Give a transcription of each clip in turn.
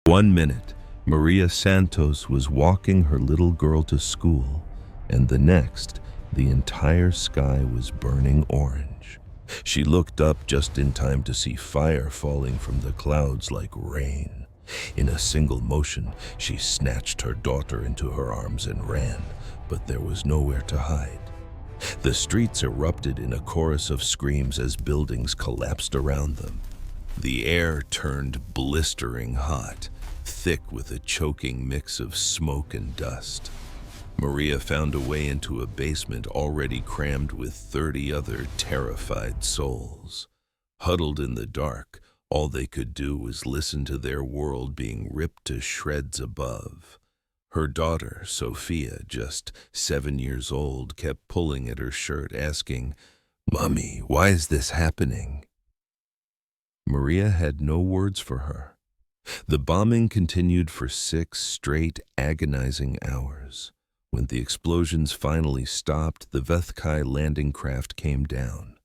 One minute, Maria Santos was walking her little girl to school, and the next, the entire sky was burning orange. She looked up just in time to see fire falling from the clouds like rain. In a single motion, she snatched her daughter into her arms and ran, but there was nowhere to hide. The streets erupted in a chorus of screams as buildings collapsed around them. The air turned blistering hot, thick with a choking mix of smoke and dust. Maria found a way into a basement already crammed with 30 other terrified souls. Huddled in the dark, all they could do was listen to their world being ripped to shreds above. Her daughter, Sophia, just 7 years old, kept pulling at her shirt, asking, "Mommy, why is this happening?" Maria had no words for her. The bombing continued for 6 straight, agonizing hours. When the explosions finally stopped, the Vethkai landing craft came down.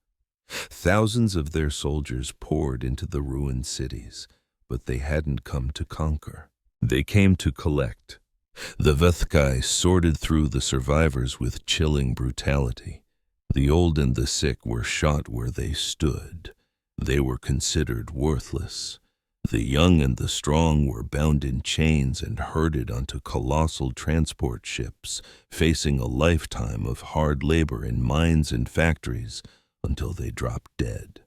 Thousands of their soldiers poured into the ruined cities, but they hadn't come to conquer. They came to collect. The Vethkai sorted through the survivors with chilling brutality. The old and the sick were shot where they stood. They were considered worthless. The young and the strong were bound in chains and herded onto colossal transport ships, facing a lifetime of hard labor in mines and factories until they dropped dead.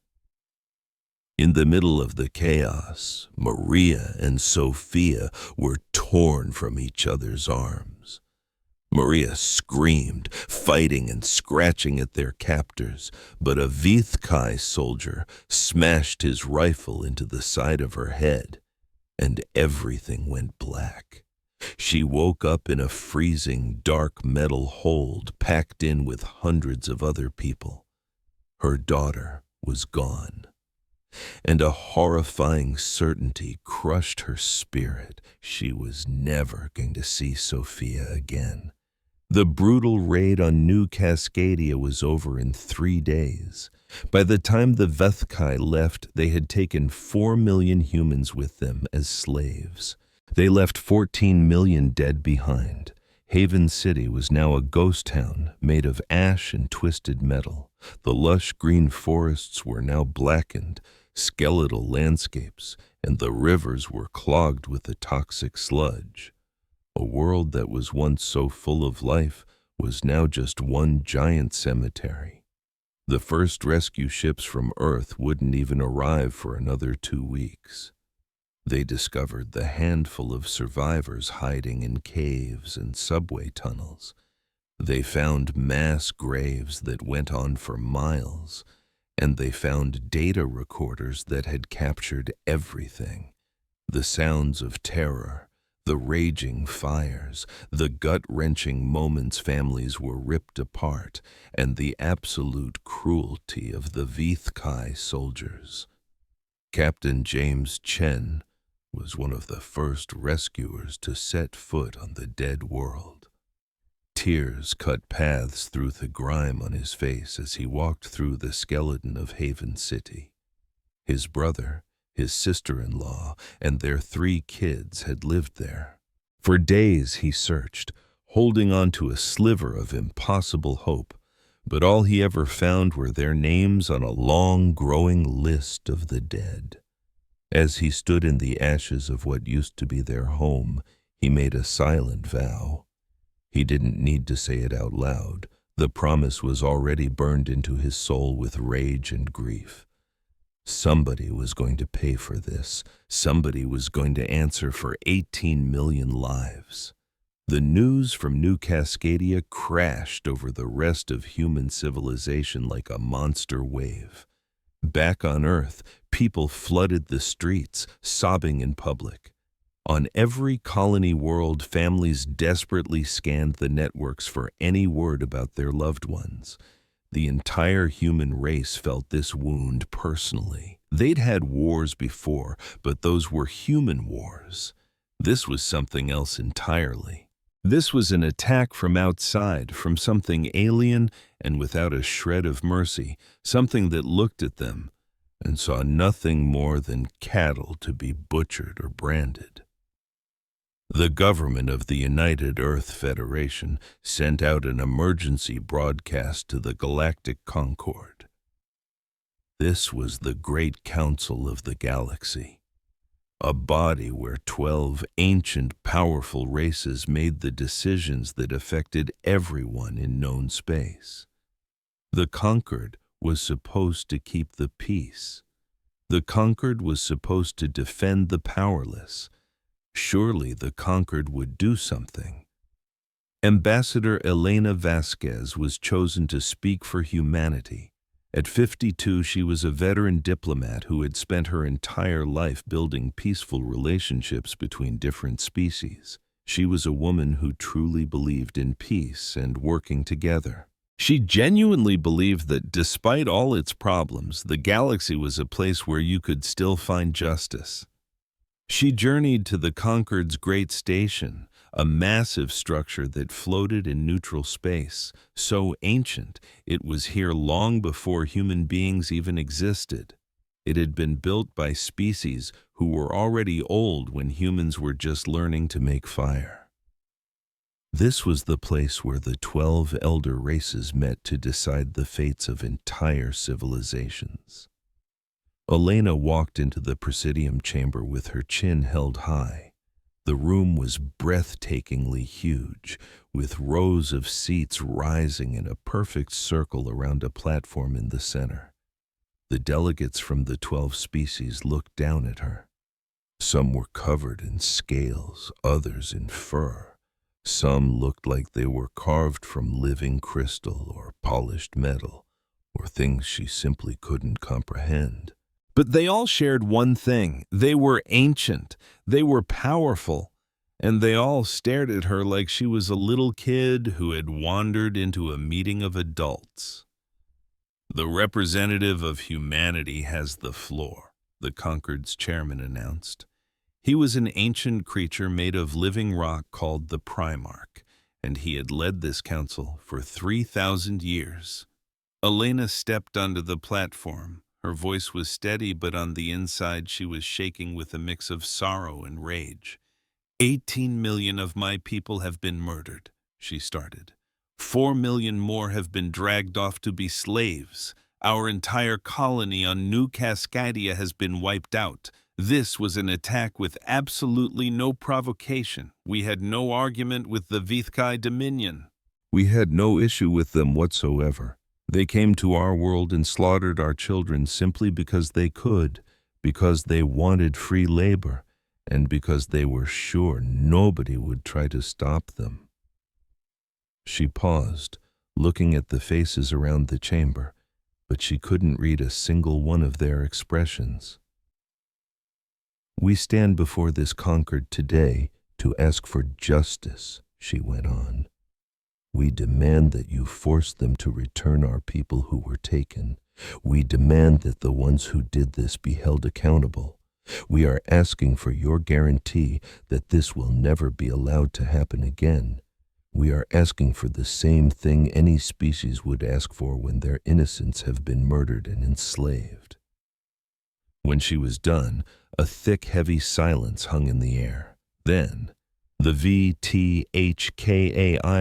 In the middle of the chaos, Maria and Sophia were torn from each other's arms. Maria screamed, fighting and scratching at their captors, but a Vethkai soldier smashed his rifle into the side of her head, and everything went black. She woke up in a freezing, dark metal hold packed in with hundreds of other people. Her daughter was gone, and a horrifying certainty crushed her spirit. She was never going to see Sophia again. The brutal raid on New Cascadia was over in 3 days. By the time the Vethkai left, they had taken 4 million humans with them as slaves. They left 14 million dead behind. Haven City was now a ghost town made of ash and twisted metal. The lush green forests were now blackened, skeletal landscapes, and the rivers were clogged with the toxic sludge. A world that was once so full of life was now just one giant cemetery. The first rescue ships from Earth wouldn't even arrive for another 2 weeks. They discovered the handful of survivors hiding in caves and subway tunnels. They found mass graves that went on for miles, and they found data recorders that had captured everything. The sounds of terror, the raging fires, the gut-wrenching moments families were ripped apart, and the absolute cruelty of the Vethkai soldiers. Captain James Chen was one of the first rescuers to set foot on the dead world. Tears cut paths through the grime on his face as he walked through the skeleton of Haven City. His brother, his sister-in-law, and their 3 kids had lived there. For days he searched, holding on to a sliver of impossible hope, but all he ever found were their names on a long, growing list of the dead. As he stood in the ashes of what used to be their home, he made a silent vow. He didn't need to say it out loud. The promise was already burned into his soul with rage and grief. Somebody was going to pay for this. Somebody was going to answer for 18 million lives. The news from New Cascadia crashed over the rest of human civilization like a monster wave. Back on Earth, people flooded the streets, sobbing in public. On every colony world, families desperately scanned the networks for any word about their loved ones. The entire human race felt this wound personally. They'd had wars before, but those were human wars. This was something else entirely. This was an attack from outside, from something alien and without a shred of mercy, something that looked at them and saw nothing more than cattle to be butchered or branded. The government of the United Earth Federation sent out an emergency broadcast to the Galactic Concord. This was the Great Council of the Galaxy, a body where 12 ancient, powerful races made the decisions that affected everyone in known space. The Concord was supposed to keep the peace. The Concord was supposed to defend the powerless. Surely the Concord would do something. Ambassador Elena Vasquez was chosen to speak for humanity. At 52, she was a veteran diplomat who had spent her entire life building peaceful relationships between different species. She was a woman who truly believed in peace and working together. She genuinely believed that despite all its problems, the galaxy was a place where you could still find justice. She journeyed to the Concord's Great Station, a massive structure that floated in neutral space, so ancient it was here long before human beings even existed. It had been built by species who were already old when humans were just learning to make fire. This was the place where the 12 elder races met to decide the fates of entire civilizations. Elena walked into the presidium chamber with her chin held high. The room was breathtakingly huge, with rows of seats rising in a perfect circle around a platform in the center. The delegates from the 12 species looked down at her. Some were covered in scales, others in fur. Some looked like they were carved from living crystal or polished metal, or things she simply couldn't comprehend. But they all shared one thing. They were ancient, they were powerful, and they all stared at her like she was a little kid who had wandered into a meeting of adults. "The representative of humanity has the floor," the Concord's chairman announced. He was an ancient creature made of living rock called the Primarch, and he had led this council for 3,000 years. Elena stepped onto the platform. Her voice was steady, but on the inside she was shaking with a mix of sorrow and rage. 18 million of my people have been murdered, she started. 4 million more have been dragged off to be slaves. Our entire colony on New Cascadia has been wiped out. This was an attack with absolutely no provocation. We had no argument with the Vithkai Dominion. We had no issue with them whatsoever. They came to our world and slaughtered our children simply because they could, because they wanted free labor, and because they were sure nobody would try to stop them. She paused, looking at the faces around the chamber, but she couldn't read a single one of their expressions. "We stand before this Concord today to ask for justice," she went on. "We demand that you force them to return our people who were taken. We demand that the ones who did this be held accountable. We are asking for your guarantee that this will never be allowed to happen again. We are asking for the same thing any species would ask for when their innocents have been murdered and enslaved." When she was done, a thick, heavy silence hung in the air. Then, the VTHKAI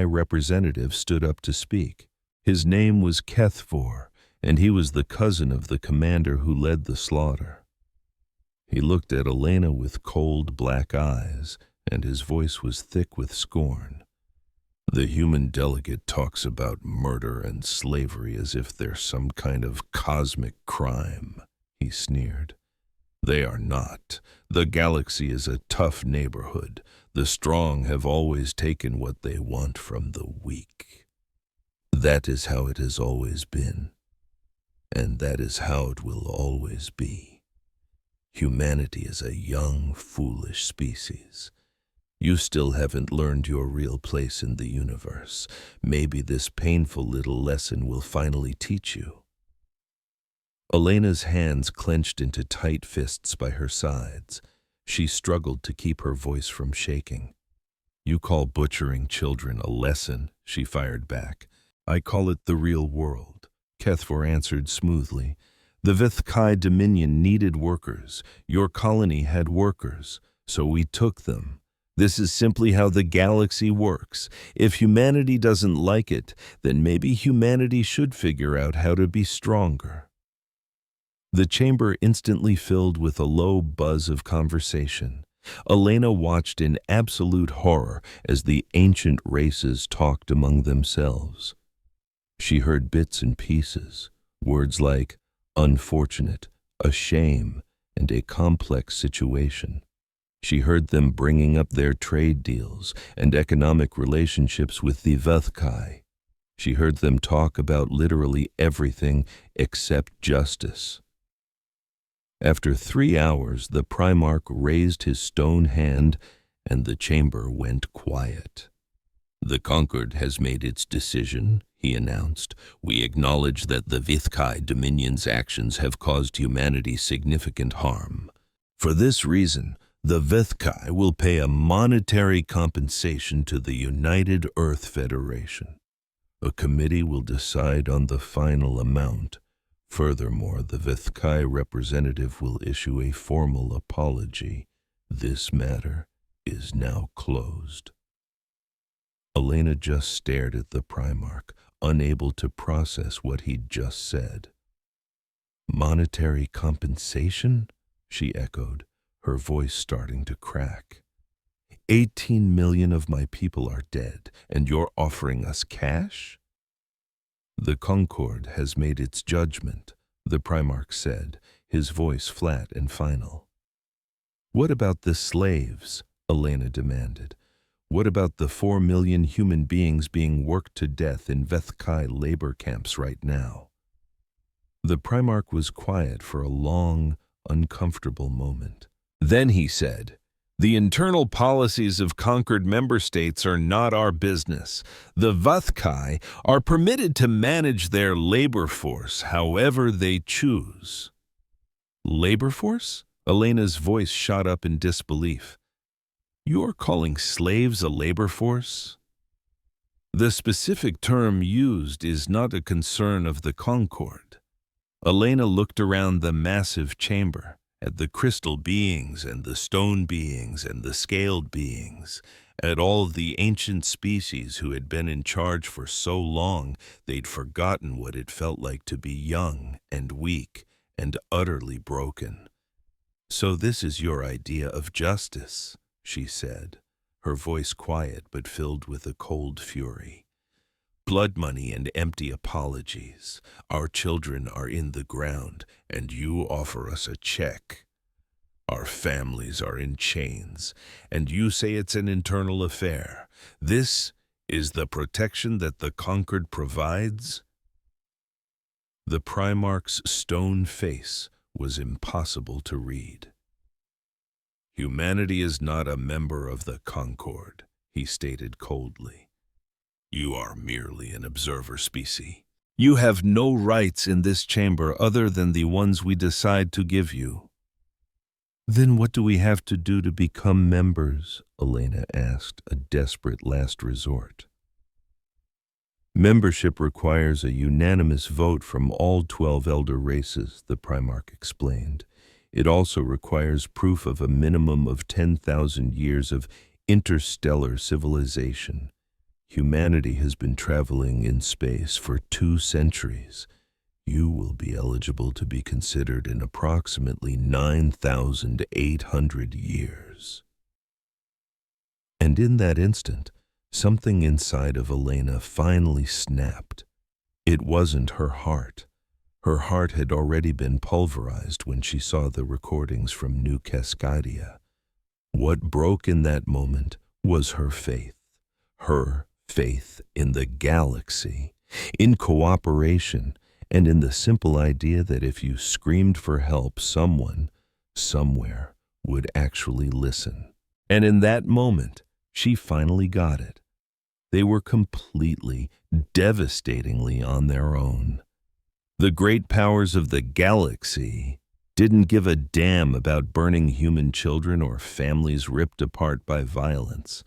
representative stood up to speak. His name was Kethfor, and he was the cousin of the commander who led the slaughter. He looked at Elena with cold black eyes, and his voice was thick with scorn. "The human delegate talks about murder and slavery as if they're some kind of cosmic crime," he sneered. "They are not. The galaxy is a tough neighborhood. The strong have always taken what they want from the weak. That is how it has always been, and that is how it will always be. Humanity is a young, foolish species. You still haven't learned your real place in the universe. Maybe this painful little lesson will finally teach you." Elena's hands clenched into tight fists by her sides. She struggled to keep her voice from shaking. "You call butchering children a lesson," she fired back. "I call it the real world," Kethfor answered smoothly. "The Vithkai Dominion needed workers. Your colony had workers, so we took them. This is simply how the galaxy works. If humanity doesn't like it, then maybe humanity should figure out how to be stronger." The chamber instantly filled with a low buzz of conversation. Elena watched in absolute horror as the ancient races talked among themselves. She heard bits and pieces, words like unfortunate, a shame, and a complex situation. She heard them bringing up their trade deals and economic relationships with the Vethkai. She heard them talk about literally everything except justice. After 3 hours, the Primarch raised his stone hand and the chamber went quiet. "The Conquered has made its decision," he announced. "We acknowledge that the Vithkai Dominion's actions have caused humanity significant harm. For this reason, the Vithkai will pay a monetary compensation to the United Earth Federation. A committee will decide on the final amount. Furthermore, the Vithkai representative will issue a formal apology. This matter is now closed." Elena just stared at the Primarch, unable to process what he'd just said. "Monetary compensation?" she echoed, her voice starting to crack. 18 million of my people are dead, and you're offering us cash?" "The Concord has made its judgment," the Primarch said, his voice flat and final. "What about the slaves?" Elena demanded. "What about the 4 million human beings being worked to death in Vethkai labor camps right now?" The Primarch was quiet for a long, uncomfortable moment. Then he said, "The internal policies of conquered member states are not our business. The Vethkai are permitted to manage their labor force however they choose." "Labor force?" Elena's voice shot up in disbelief. "You're calling slaves a labor force?" "The specific term used is not a concern of the Concord." Elena looked around the massive chamber, at the crystal beings and the stone beings and the scaled beings, at all the ancient species who had been in charge for so long they'd forgotten what it felt like to be young and weak and utterly broken. "So this is your idea of justice," she said, her voice quiet but filled with a cold fury. "Blood money and empty apologies. Our children are in the ground, and you offer us a check. Our families are in chains, and you say it's an internal affair. This is the protection that the Conquered provides?" The Primarch's stone face was impossible to read. "Humanity is not a member of the Concord," he stated coldly. "You are merely an observer species. You have no rights in this chamber other than the ones we decide to give you." "Then what do we have to do to become members?" Elena asked, a desperate last resort. "Membership requires a unanimous vote from all 12 elder races," the Primarch explained. "It also requires proof of a minimum of 10,000 years of interstellar civilization. Humanity has been traveling in space for 2 centuries. You will be eligible to be considered in approximately 9,800 years." And in that instant, something inside of Elena finally snapped. It wasn't her heart. Her heart had already been pulverized when she saw the recordings from New Cascadia. What broke in that moment was her faith in the galaxy, in cooperation, and in the simple idea that if you screamed for help, someone, somewhere, would actually listen. And in that moment, she finally got it. They were completely, devastatingly on their own. The great powers of the galaxy didn't give a damn about burning human children or families ripped apart by violence.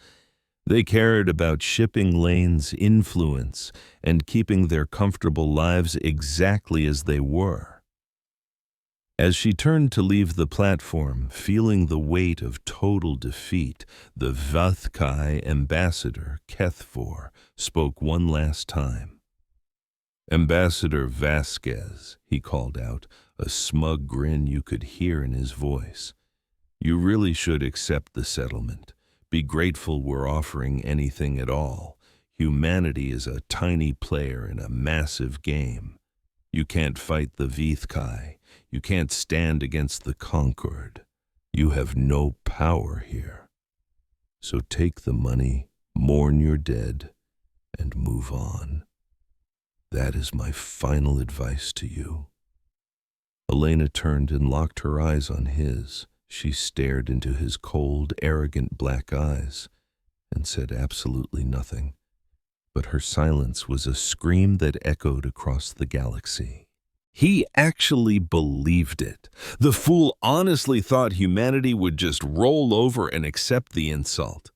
They cared about shipping lanes, influence, and keeping their comfortable lives exactly as they were. As she turned to leave the platform, feeling the weight of total defeat, the Vathkai ambassador, Kethfor, spoke one last time. "Ambassador Vasquez," he called out, a smug grin you could hear in his voice. "You really should accept the settlement. Be grateful we're offering anything at all. Humanity is a tiny player in a massive game. You can't fight the Vithkai. You can't stand against the conquered. You have no power here. So take the money, mourn your dead, and move on. That is my final advice to you." Elena turned and locked her eyes on his. She stared into his cold, arrogant black eyes and said absolutely nothing. But her silence was a scream that echoed across the galaxy. He actually believed it. The fool honestly thought humanity would just roll over and accept the insult.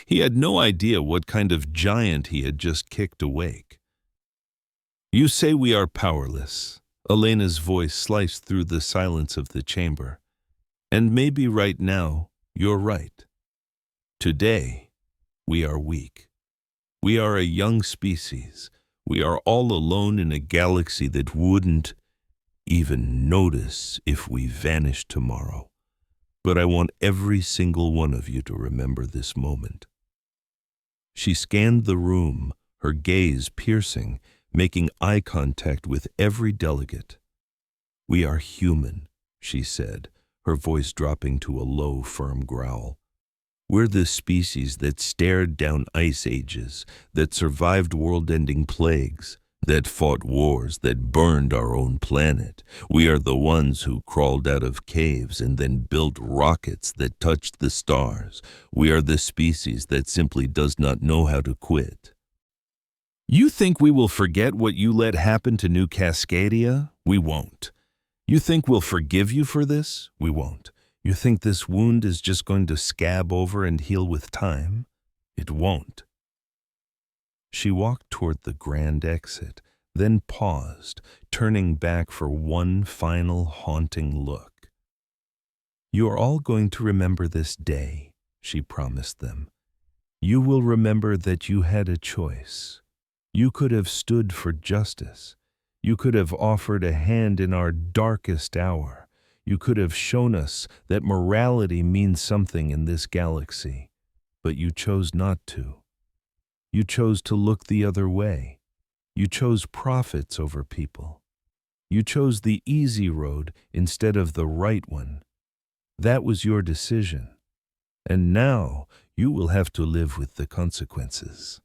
He had no idea what kind of giant he had just kicked awake. "You say we are powerless." Elena's voice sliced through the silence of the chamber. "And maybe right now, you're right. Today, we are weak. We are a young species. We are all alone in a galaxy that wouldn't even notice if we vanished tomorrow. But I want every single one of you to remember this moment." She scanned the room, her gaze piercing, making eye contact with every delegate. "We are human," she said, her voice dropping to a low, firm growl. "We're the species that stared down ice ages, that survived world-ending plagues, that fought wars, that burned our own planet. We are the ones who crawled out of caves and then built rockets that touched the stars. We are the species that simply does not know how to quit." "You think we will forget what you let happen to New Cascadia? We won't. You think we'll forgive you for this? We won't. You think this wound is just going to scab over and heal with time? It won't." She walked toward the grand exit, then paused, turning back for one final haunting look. "You are all going to remember this day," she promised them. "You will remember that you had a choice. You could have stood for justice. You could have offered a hand in our darkest hour. You could have shown us that morality means something in this galaxy. But you chose not to. You chose to look the other way. You chose profits over people. You chose the easy road instead of the right one. That was your decision. And now you will have to live with the consequences."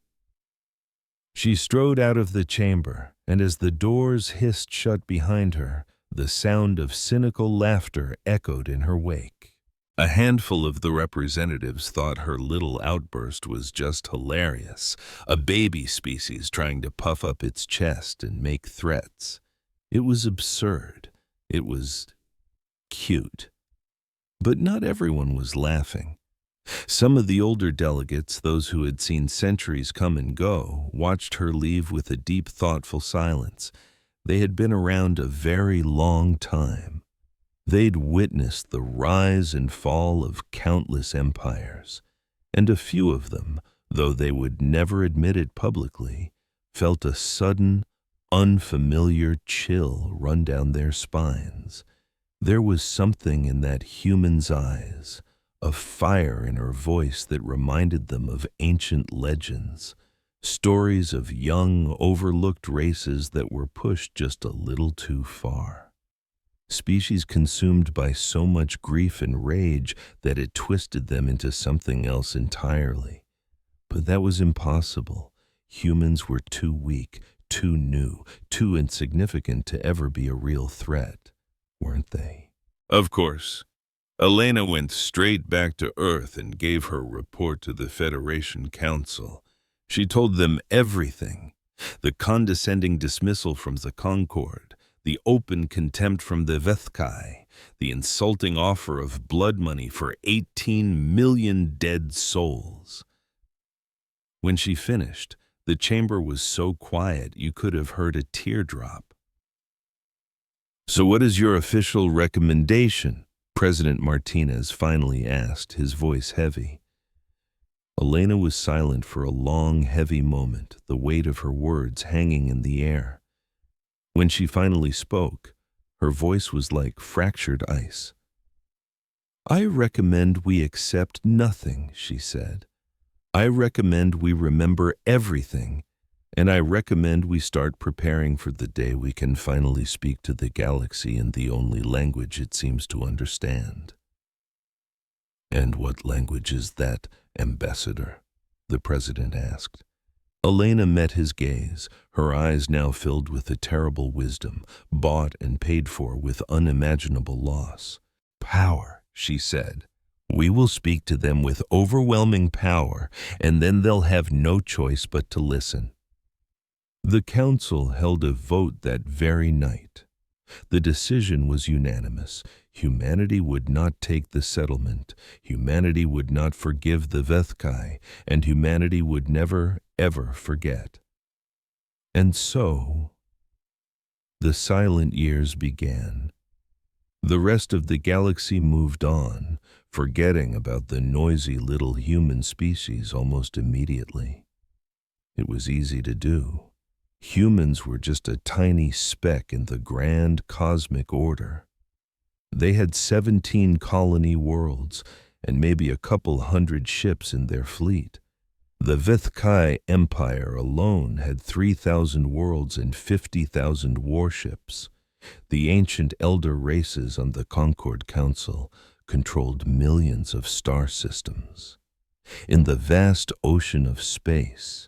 She strode out of the chamber, and as the doors hissed shut behind her, the sound of cynical laughter echoed in her wake. A handful of the representatives thought her little outburst was just hilarious, a baby species trying to puff up its chest and make threats. It was absurd. It was cute. But not everyone was laughing. Some of the older delegates, those who had seen centuries come and go, watched her leave with a deep, thoughtful silence. They had been around a very long time. They'd witnessed the rise and fall of countless empires, and a few of them, though they would never admit it publicly, felt a sudden, unfamiliar chill run down their spines. There was something in that human's eyes, a fire in her voice that reminded them of ancient legends, stories of young, overlooked races that were pushed just a little too far. Species consumed by so much grief and rage that it twisted them into something else entirely. But that was impossible. Humans were too weak, too new, too insignificant to ever be a real threat, weren't they? Of course. Elena went straight back to Earth and gave her report to the Federation Council. She told them everything. The condescending dismissal from the Concord, the open contempt from the Vethkai, the insulting offer of blood money for 18 million dead souls. When she finished, the chamber was so quiet you could have heard a teardrop. So what is your official recommendation? President Martinez finally asked, his voice heavy. Elena was silent for a long, heavy moment, the weight of her words hanging in the air. When she finally spoke, her voice was like fractured ice. I recommend we accept nothing, she said. I recommend we remember everything, and I recommend we start preparing for the day we can finally speak to the galaxy in the only language it seems to understand. And what language is that, Ambassador? The president asked. Elena met his gaze, her eyes now filled with a terrible wisdom, bought and paid for with unimaginable loss. Power, she said. We will speak to them with overwhelming power, and then they'll have no choice but to listen. The council held a vote that very night. The decision was unanimous. Humanity would not take the settlement, humanity would not forgive the Vethkai, and humanity would never, ever forget. And so, the silent years began. The rest of the galaxy moved on, forgetting about the noisy little human species almost immediately. It was easy to do. Humans were just a tiny speck in the grand cosmic order. They had 17 colony worlds and maybe a couple hundred ships in their fleet. The Vethkai Empire alone had 3,000 worlds and 50,000 warships. The ancient elder races on the Concord Council controlled millions of star systems. In the vast ocean of space,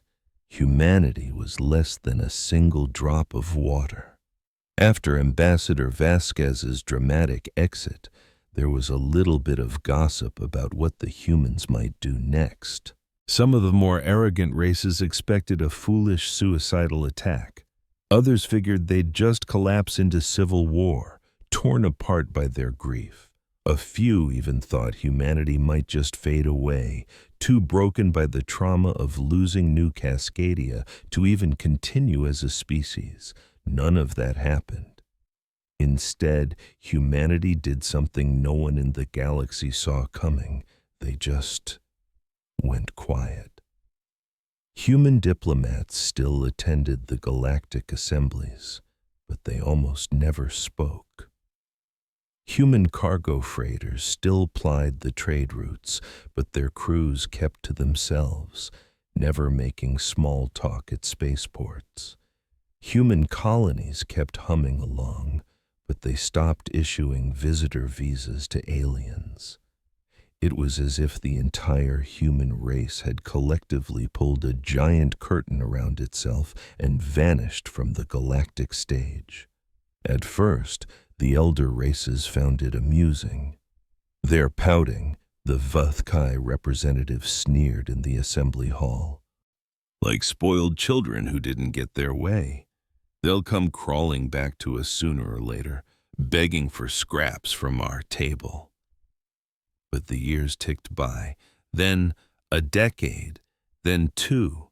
humanity was less than a single drop of water. After Ambassador Vasquez's dramatic exit, there was a little bit of gossip about what the humans might do next. Some of the more arrogant races expected a foolish suicidal attack. Others figured they'd just collapse into civil war, torn apart by their grief. A few even thought humanity might just fade away, too broken by the trauma of losing New Cascadia to even continue as a species. None of that happened. Instead, humanity did something no one in the galaxy saw coming. They just went quiet. Human diplomats still attended the galactic assemblies, but they almost never spoke. Human cargo freighters still plied the trade routes, but their crews kept to themselves, never making small talk at spaceports. Human colonies kept humming along, but they stopped issuing visitor visas to aliens. It was as if the entire human race had collectively pulled a giant curtain around itself and vanished from the galactic stage. At first, the elder races found it amusing. Their pouting, the Vethkai representatives sneered in the assembly hall. Like spoiled children who didn't get their way. They'll come crawling back to us sooner or later, begging for scraps from our table. But the years ticked by, then a decade, then two,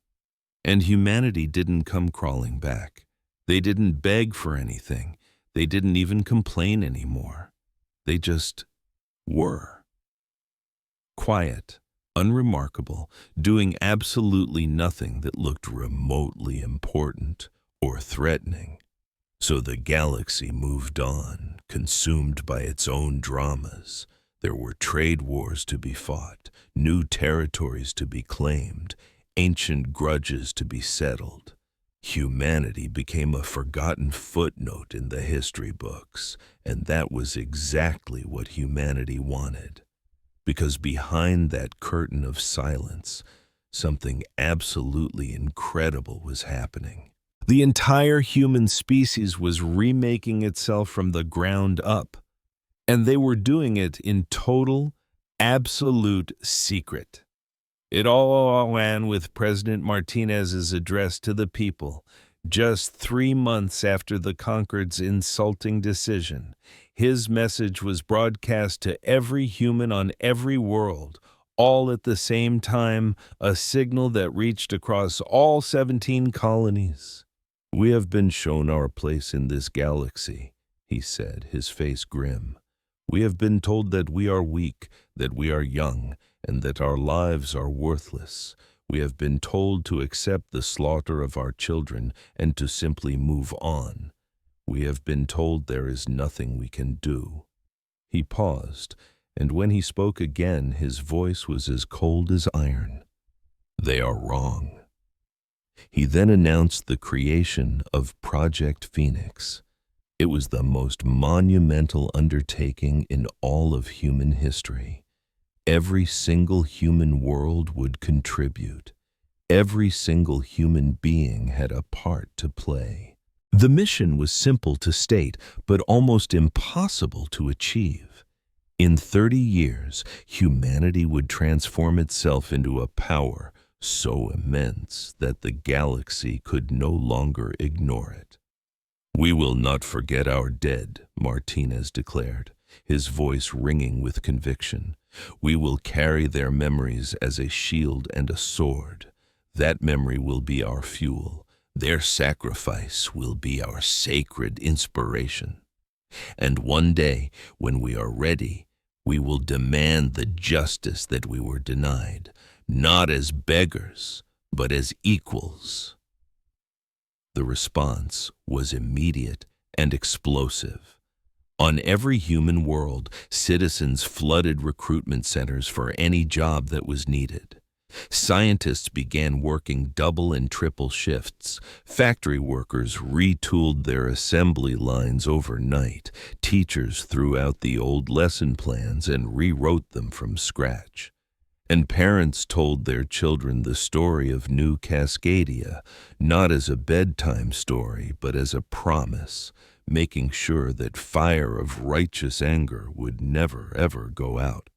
and humanity didn't come crawling back. They didn't beg for anything. They didn't even complain anymore. They just were. Quiet, unremarkable, doing absolutely nothing that looked remotely important or threatening. So the galaxy moved on, consumed by its own dramas. There were trade wars to be fought, new territories to be claimed, ancient grudges to be settled. Humanity became a forgotten footnote in the history books, and that was exactly what humanity wanted. Because behind that curtain of silence, something absolutely incredible was happening. The entire human species was remaking itself from the ground up, and they were doing it in total, absolute secret. It all ran with President Martinez's address to the people, just 3 months after the Concord's insulting decision. His message was broadcast to every human on every world, all at the same time, a signal that reached across all 17 colonies. We have been shown our place in this galaxy, he said, his face grim. "We have been told that we are weak, that we are young, and that our lives are worthless. We have been told to accept the slaughter of our children and to simply move on. We have been told there is nothing we can do." He paused, and when he spoke again, his voice was as cold as iron. "They are wrong." He then announced the creation of Project Phoenix. It was the most monumental undertaking in all of human history. Every single human world would contribute. Every single human being had a part to play. The mission was simple to state, but almost impossible to achieve. In 30 years, humanity would transform itself into a power so immense that the galaxy could no longer ignore it. "We will not forget our dead," Martinez declared, his voice ringing with conviction. "We will carry their memories as a shield and a sword. That memory will be our fuel. Their sacrifice will be our sacred inspiration. And one day, when we are ready, we will demand the justice that we were denied, not as beggars, but as equals." The response was immediate and explosive. On every human world, citizens flooded recruitment centers for any job that was needed. Scientists began working double and triple shifts. Factory workers retooled their assembly lines overnight. Teachers threw out the old lesson plans and rewrote them from scratch. And parents told their children the story of New Cascadia, not as a bedtime story, but as a promise, making sure that fire of righteous anger would never, ever go out.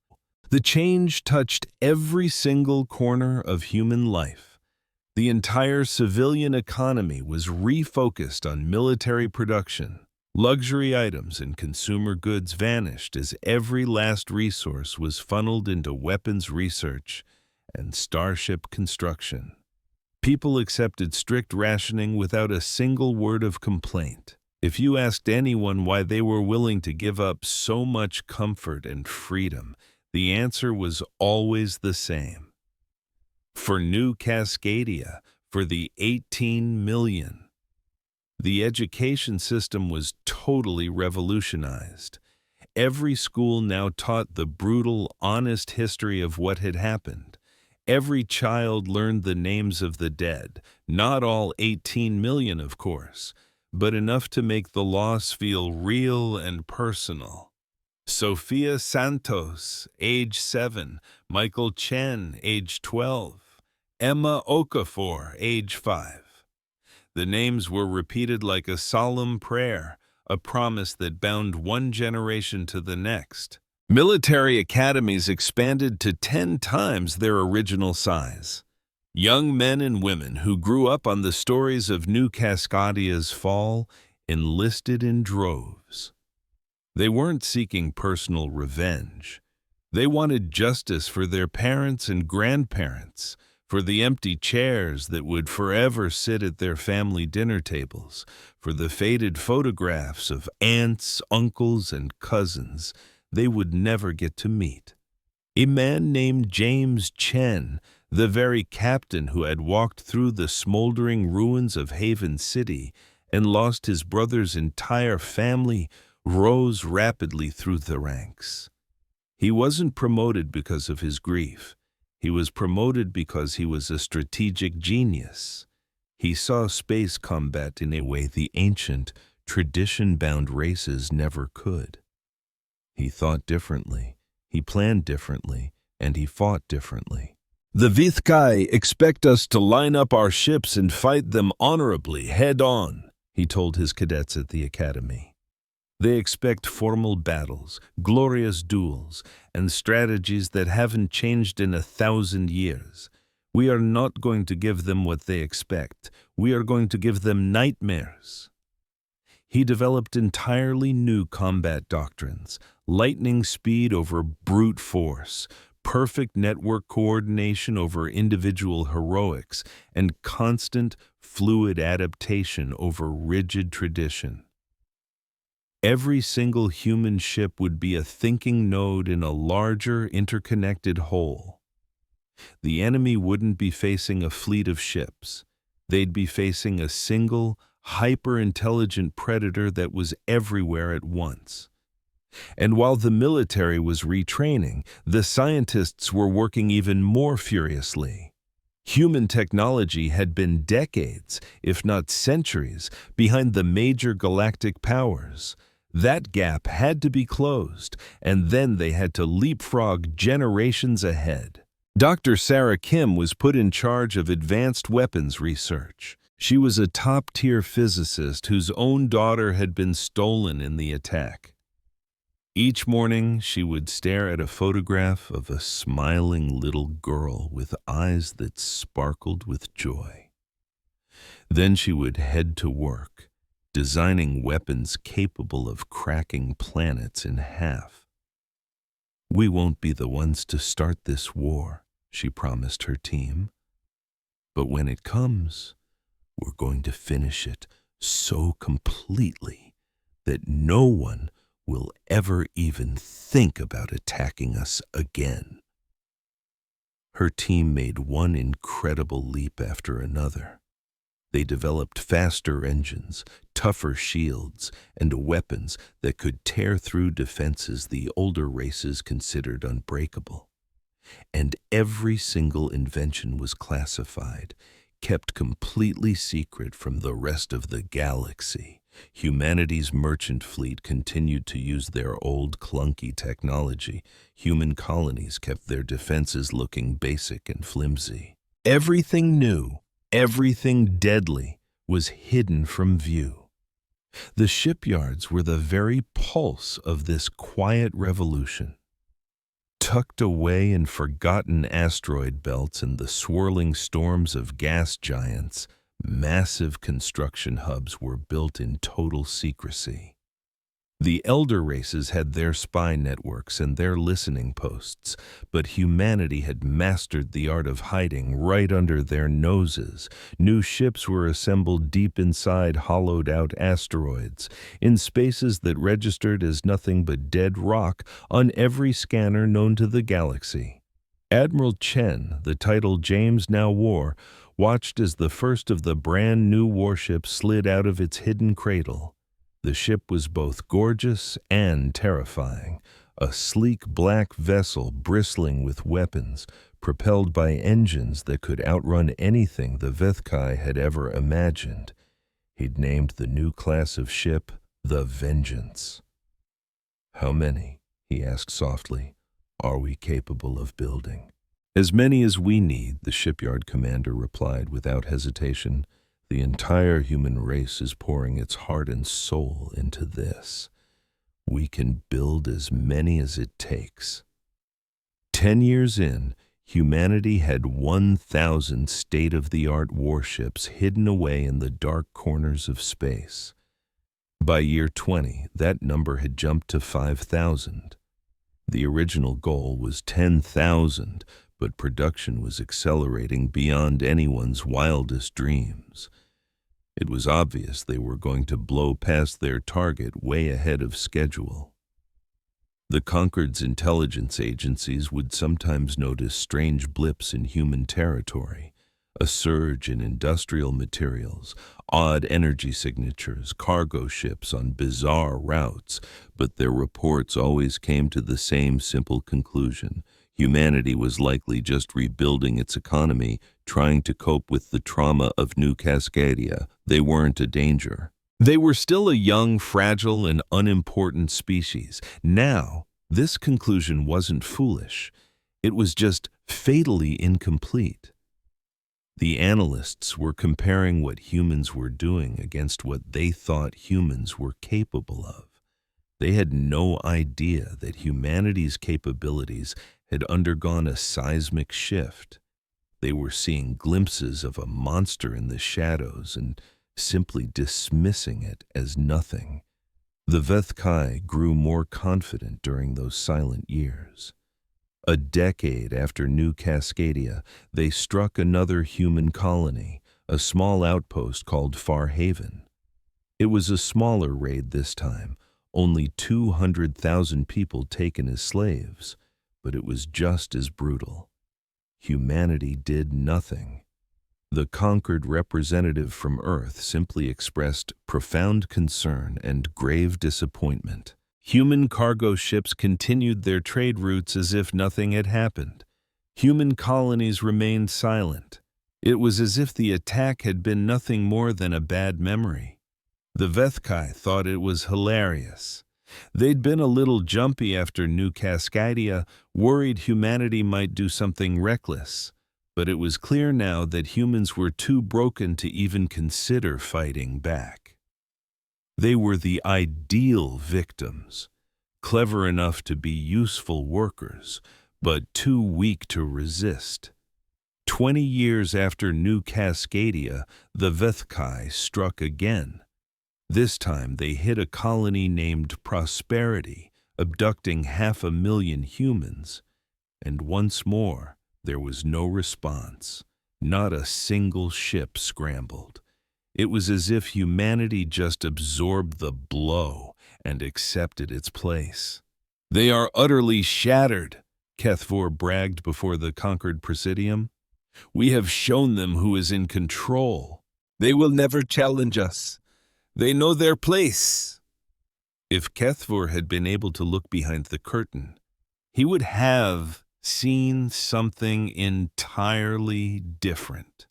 The change touched every single corner of human life. The entire civilian economy was refocused on military production. Luxury items and consumer goods vanished as every last resource was funneled into weapons research and starship construction. People accepted strict rationing without a single word of complaint. If you asked anyone why they were willing to give up so much comfort and freedom, the answer was always the same. For New Cascadia, for the 18 million. The education system was totally revolutionized. Every school now taught the brutal, honest history of what had happened. Every child learned the names of the dead, not all 18 million, of course, but enough to make the loss feel real and personal. Sofia Santos, age 7, Michael Chen, age 12, Emma Okafor, age 5. The names were repeated like a solemn prayer, a promise that bound one generation to the next. Military academies expanded to 10 times their original size. Young men and women who grew up on the stories of New Cascadia's fall enlisted in droves. They weren't seeking personal revenge. They wanted justice for their parents and grandparents, for the empty chairs that would forever sit at their family dinner tables, for the faded photographs of aunts, uncles, and cousins they would never get to meet. A man named James Chen, the very captain who had walked through the smoldering ruins of Haven City and lost his brother's entire family, rose rapidly through the ranks. He wasn't promoted because of his grief. He was promoted because he was a strategic genius. He saw space combat in a way the ancient, tradition-bound races never could. He thought differently, he planned differently, and he fought differently. "The Vithkai expect us to line up our ships and fight them honorably, head-on," he told his cadets at the academy. They expect formal battles, glorious duels, and strategies that haven't changed in 1,000 years. We are not going to give them what they expect. We are going to give them nightmares. He developed entirely new combat doctrines, lightning speed over brute force, perfect network coordination over individual heroics, and constant, fluid adaptation over rigid tradition. Every single human ship would be a thinking node in a larger, interconnected whole. The enemy wouldn't be facing a fleet of ships. They'd be facing a single, hyper-intelligent predator that was everywhere at once. And while the military was retraining, the scientists were working even more furiously. Human technology had been decades, if not centuries, behind the major galactic powers. That gap had to be closed, and then they had to leapfrog generations ahead. Dr. Sarah Kim was put in charge of advanced weapons research. She was a top-tier physicist whose own daughter had been stolen in the attack. Each morning, she would stare at a photograph of a smiling little girl with eyes that sparkled with joy. Then she would head to work, designing weapons capable of cracking planets in half. "We won't be the ones to start this war," she promised her team. "But when it comes, we're going to finish it so completely that no one will ever even think about attacking us again." Her team made one incredible leap after another. They developed faster engines, tougher shields, and weapons that could tear through defenses the older races considered unbreakable. And every single invention was classified, kept completely secret from the rest of the galaxy. Humanity's merchant fleet continued to use their old clunky technology. Human colonies kept their defenses looking basic and flimsy. Everything new, everything deadly, was hidden from view. The shipyards were the very pulse of this quiet revolution. Tucked away in forgotten asteroid belts and the swirling storms of gas giants, massive construction hubs were built in total secrecy. The elder races had their spy networks and their listening posts, but humanity had mastered the art of hiding right under their noses. New ships were assembled deep inside hollowed-out asteroids, in spaces that registered as nothing but dead rock on every scanner known to the galaxy. Admiral Chen, the title James now wore, watched as the first of the brand new warships slid out of its hidden cradle. The ship was both gorgeous and terrifying, a sleek black vessel bristling with weapons, propelled by engines that could outrun anything the Vethkai had ever imagined. He'd named the new class of ship the Vengeance. "How many," he asked softly, "are we capable of building?" "As many as we need," the shipyard commander replied without hesitation. "The entire human race is pouring its heart and soul into this. We can build as many as it takes." 10 years in, humanity had 1,000 state-of-the-art warships hidden away in the dark corners of space. By year 20, that number had jumped to 5,000. The original goal was 10,000, but production was accelerating beyond anyone's wildest dreams. It was obvious they were going to blow past their target way ahead of schedule. The Concord's intelligence agencies would sometimes notice strange blips in human territory, a surge in industrial materials, odd energy signatures, cargo ships on bizarre routes, but their reports always came to the same simple conclusion. Humanity was likely just rebuilding its economy, trying to cope with the trauma of New Cascadia. They weren't a danger. They were still a young, fragile, and unimportant species. Now, this conclusion wasn't foolish. It was just fatally incomplete. The analysts were comparing what humans were doing against what they thought humans were capable of. They had no idea that humanity's capabilities had undergone a seismic shift. They were seeing glimpses of a monster in the shadows and simply dismissing it as nothing. The Vethkai grew more confident during those silent years. A decade after New Cascadia, they struck another human colony, a small outpost called Far Haven. It was a smaller raid this time, only 200,000 people taken as slaves, but it was just as brutal. Humanity did nothing. The conquered representative from Earth simply expressed profound concern and grave disappointment. Human cargo ships continued their trade routes as if nothing had happened. Human colonies remained silent. It was as if the attack had been nothing more than a bad memory. The Vethkai thought it was hilarious. They'd been a little jumpy after New Cascadia, worried humanity might do something reckless. But it was clear now that humans were too broken to even consider fighting back. They were the ideal victims, clever enough to be useful workers, but too weak to resist. 20 years after New Cascadia, the Vethkai struck again. This time they hit a colony named Prosperity, abducting 500,000 humans. And once more, there was no response. Not a single ship scrambled. It was as if humanity just absorbed the blow and accepted its place. "They are utterly shattered," Kethvor bragged before the conquered Presidium. "We have shown them who is in control. They will never challenge us. They know their place." If Kethvor had been able to look behind the curtain, he would have seen something entirely different.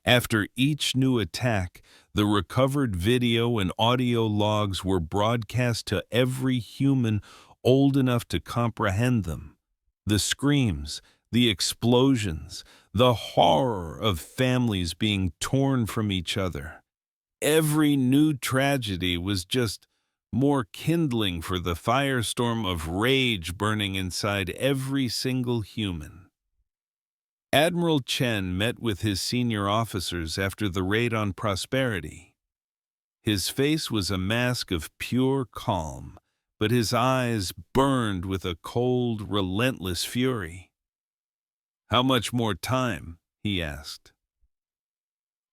After each new attack, the recovered video and audio logs were broadcast to every human old enough to comprehend them. The screams, the explosions, the horror of families being torn from each other. Every new tragedy was just more kindling for the firestorm of rage burning inside every single human. Admiral Chen met with his senior officers after the raid on Prosperity. His face was a mask of pure calm, but his eyes burned with a cold, relentless fury. "How much more time?" he asked.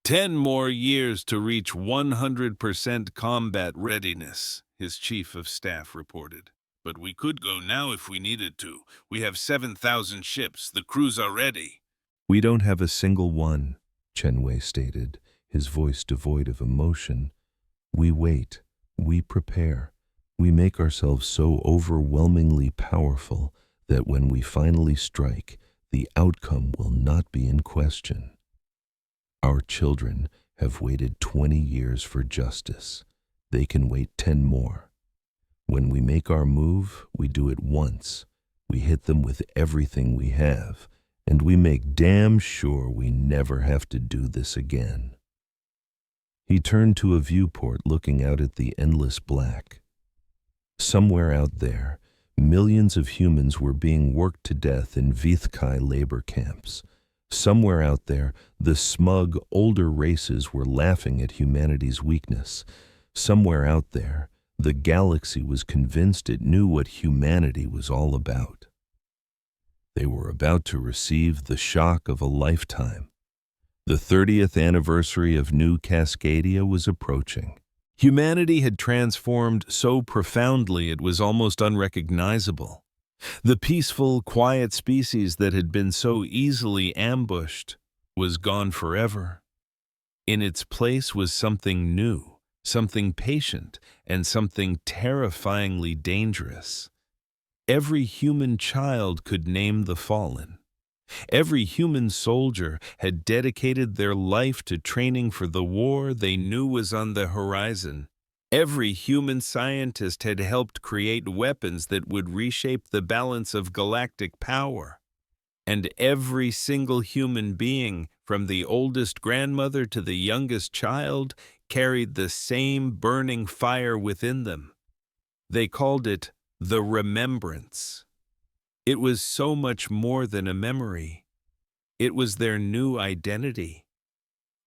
10 more years to reach 100% combat readiness," his chief of staff reported. "But we could go now if we needed to. We have 7,000 ships. The crews are ready." "We don't have a single one," Chen Wei stated, his voice devoid of emotion. "We wait. We prepare. We make ourselves so overwhelmingly powerful that when we finally strike, the outcome will not be in question. Our children have waited 20 years for justice. They can wait 10 more. When we make our move, we do it once. We hit them with everything we have, and we make damn sure we never have to do this again." He turned to a viewport looking out at the endless black. Somewhere out there, millions of humans were being worked to death in Vethkai labor camps. Somewhere out there, the smug, older races were laughing at humanity's weakness. Somewhere out there, the galaxy was convinced it knew what humanity was all about. They were about to receive the shock of a lifetime. The 30th anniversary of New Cascadia was approaching. Humanity had transformed so profoundly it was almost unrecognizable. The peaceful, quiet species that had been so easily ambushed was gone forever. In its place was something new, something patient, and something terrifyingly dangerous. Every human child could name the fallen. Every human soldier had dedicated their life to training for the war they knew was on the horizon. Every human scientist had helped create weapons that would reshape the balance of galactic power. And every single human being, from the oldest grandmother to the youngest child, carried the same burning fire within them. They called it the remembrance. It was so much more than a memory. It was their new identity.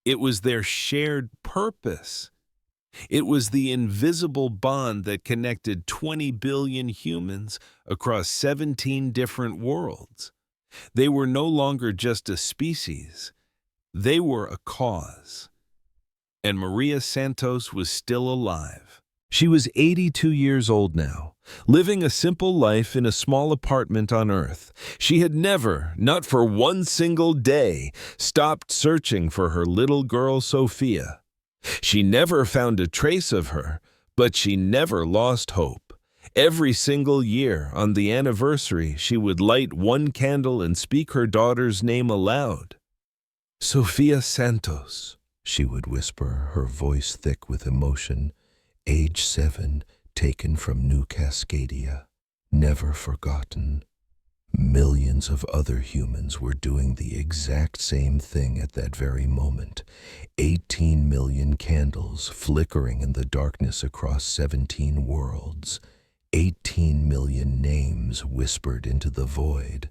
It was their shared purpose. It was the invisible bond that connected 20 billion humans across 17 different worlds. They were no longer just a species. They were a cause. And Maria Santos was still alive. She was 82 years old now, living a simple life in a small apartment on Earth. She had never, not for one single day, stopped searching for her little girl Sophia. She never found a trace of her, but she never lost hope. Every single year, on the anniversary, she would light one candle and speak her daughter's name aloud. "Sophia Santos," she would whisper, her voice thick with emotion. "Age 7, taken from New Cascadia, never forgotten." Millions of other humans were doing the exact same thing at that very moment. 18 million candles flickering in the darkness across 17 worlds. 18 million names whispered into the void.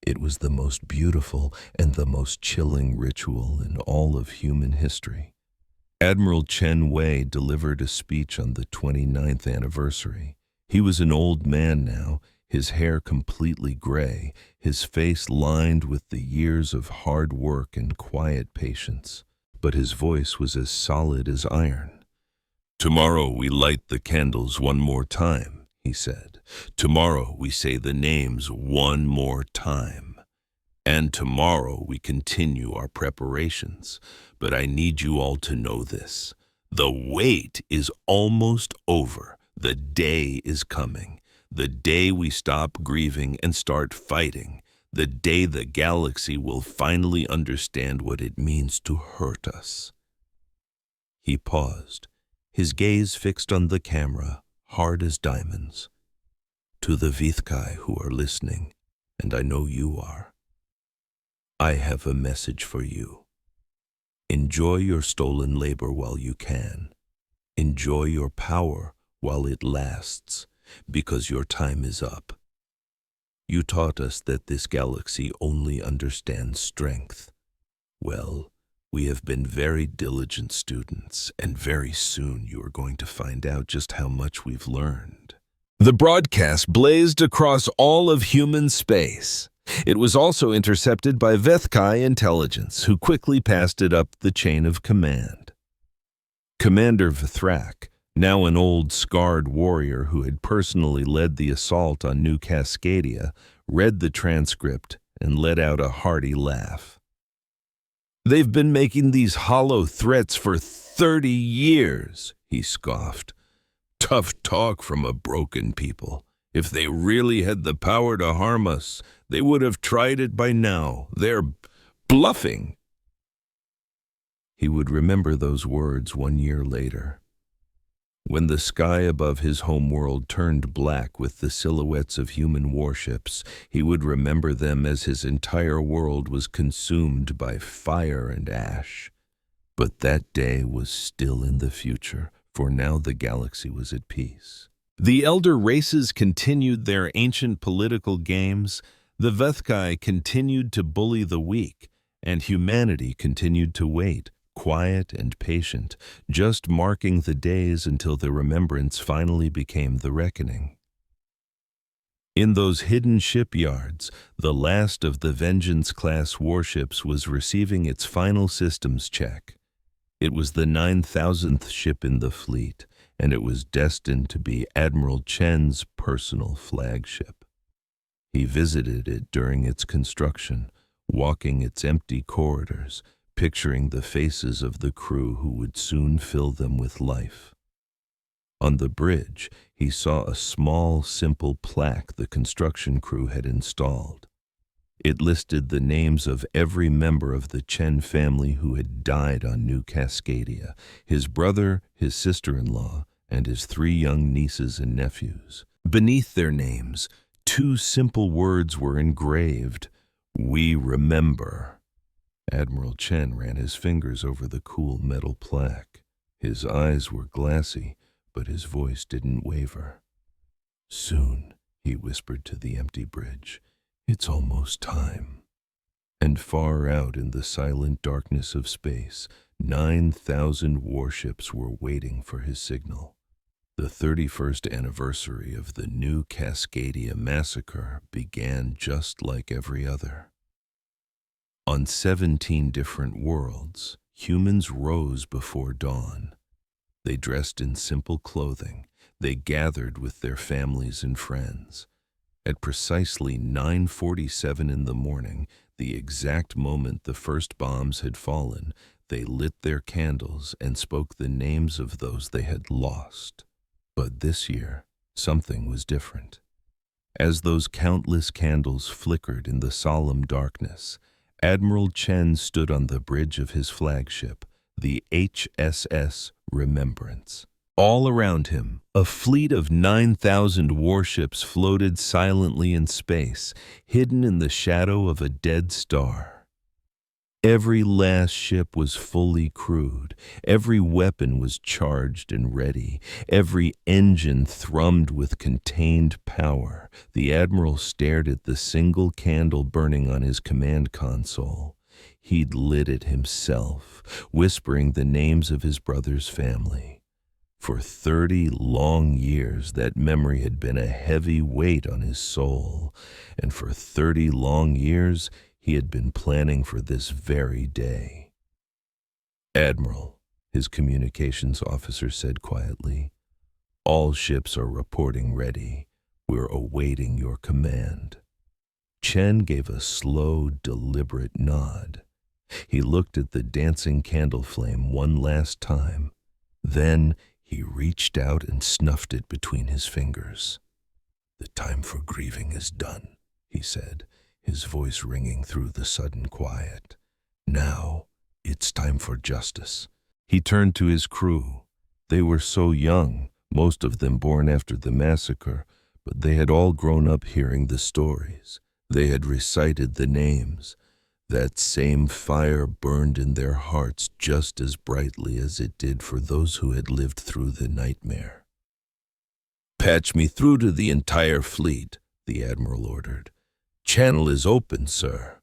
It was the most beautiful and the most chilling ritual in all of human history. Admiral Chen Wei delivered a speech on the 29th anniversary. He was an old man now, his hair completely gray, his face lined with the years of hard work and quiet patience. But his voice was as solid as iron. "Tomorrow we light the candles one more time," he said. "Tomorrow we say the names one more time. And tomorrow we continue our preparations. But I need you all to know this. The wait is almost over. The day is coming. The day we stop grieving and start fighting. The day the galaxy will finally understand what it means to hurt us." He paused, his gaze fixed on the camera, hard as diamonds. "To the Vithkai who are listening, and I know you are, I have a message for you. Enjoy your stolen labor while you can. Enjoy your power while it lasts, because your time is up. You taught us that this galaxy only understands strength. Well, we have been very diligent students, and very soon you are going to find out just how much we've learned." The broadcast blazed across all of human space. It was also intercepted by Vethkai intelligence, who quickly passed it up the chain of command. Commander Vithrak, now an old, scarred warrior who had personally led the assault on New Cascadia, read the transcript and let out a hearty laugh. "They've been making these hollow threats for 30 years, he scoffed. "Tough talk from a broken people. If they really had the power to harm us, they would have tried it by now. They're bluffing." He would remember those words 1 year later. When the sky above his homeworld turned black with the silhouettes of human warships, he would remember them as his entire world was consumed by fire and ash. But that day was still in the future, for now the galaxy was at peace. The elder races continued their ancient political games, the Vethkai continued to bully the weak, and humanity continued to wait, quiet and patient, just marking the days until the remembrance finally became the reckoning. In those hidden shipyards, the last of the Vengeance-class warships was receiving its final systems check. It was the 9,000th ship in the fleet, and it was destined to be Admiral Chen's personal flagship. He visited it during its construction, walking its empty corridors, picturing the faces of the crew who would soon fill them with life. On the bridge, he saw a small, simple plaque the construction crew had installed. It listed the names of every member of the Chen family who had died on New Cascadia, his brother, his sister-in-law, and his 3 young nieces and nephews. Beneath their names, 2 simple words were engraved: "We remember." Admiral Chen ran his fingers over the cool metal plaque. His eyes were glassy, but his voice didn't waver. "Soon," he whispered to the empty bridge. "It's almost time." And far out in the silent darkness of space, 9,000 warships were waiting for his signal. The 31st anniversary of the New Cascadia massacre began just like every other. On 17 different worlds, humans rose before dawn. They dressed in simple clothing. They gathered with their families and friends. At precisely 9:47 in the morning, the exact moment the first bombs had fallen, they lit their candles and spoke the names of those they had lost. But this year, something was different. As those countless candles flickered in the solemn darkness, Admiral Chen stood on the bridge of his flagship, the HSS Remembrance. All around him, a fleet of 9,000 warships floated silently in space, hidden in the shadow of a dead star. Every last ship was fully crewed, every weapon was charged and ready, every engine thrummed with contained power. The admiral stared at the single candle burning on his command console. He'd lit it himself, whispering the names of his brother's family. For 30 long years, that memory had been a heavy weight on his soul, and for 30 long years, he had been planning for this very day. "Admiral," his communications officer said quietly, "all ships are reporting ready. We're awaiting your command." Chen gave a slow, deliberate nod. He looked at the dancing candle flame one last time. Then he reached out and snuffed it between his fingers. "The time for grieving is done," he said, his voice ringing through the sudden quiet. "Now, it's time for justice." He turned to his crew. They were so young, most of them born after the massacre, but they had all grown up hearing the stories. They had recited the names. That same fire burned in their hearts just as brightly as it did for those who had lived through the nightmare. "Patch me through to the entire fleet," the admiral ordered. "Channel is open, sir."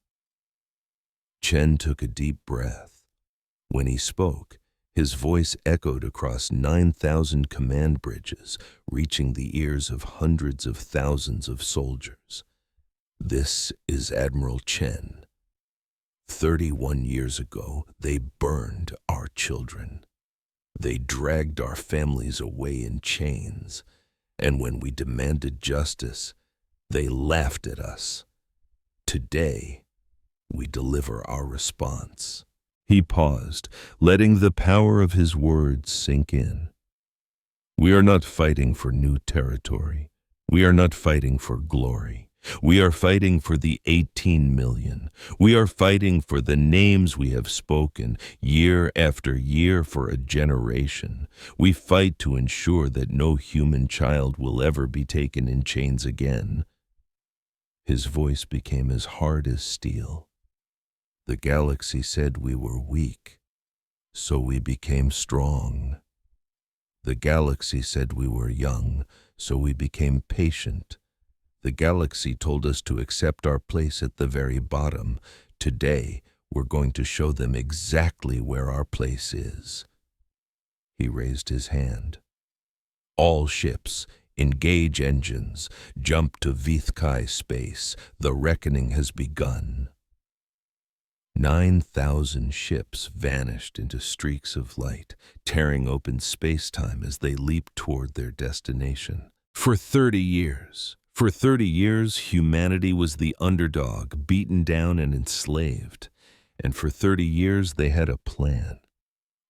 Chen took a deep breath. When he spoke, his voice echoed across 9,000 command bridges, reaching the ears of hundreds of thousands of soldiers. "This is Admiral Chen. 31 years ago, they burned our children. They dragged our families away in chains, and when we demanded justice, they laughed at us. Today, we deliver our response." He paused, letting the power of his words sink in. "We are not fighting for new territory. We are not fighting for glory. We are fighting for the 18 million. We are fighting for the names we have spoken year after year for a generation. We fight to ensure that no human child will ever be taken in chains again." His voice became as hard as steel. "The galaxy said we were weak, so we became strong. The galaxy said we were young, so we became patient. The galaxy told us to accept our place at the very bottom. Today, we're going to show them exactly where our place is." He raised his hand. "All ships, engage engines, jump to HFY space. The reckoning has begun." 9,000 ships vanished into streaks of light, tearing open space-time as they leaped toward their destination. For 30 years, humanity was the underdog, beaten down and enslaved. And for 30 years, they had a plan.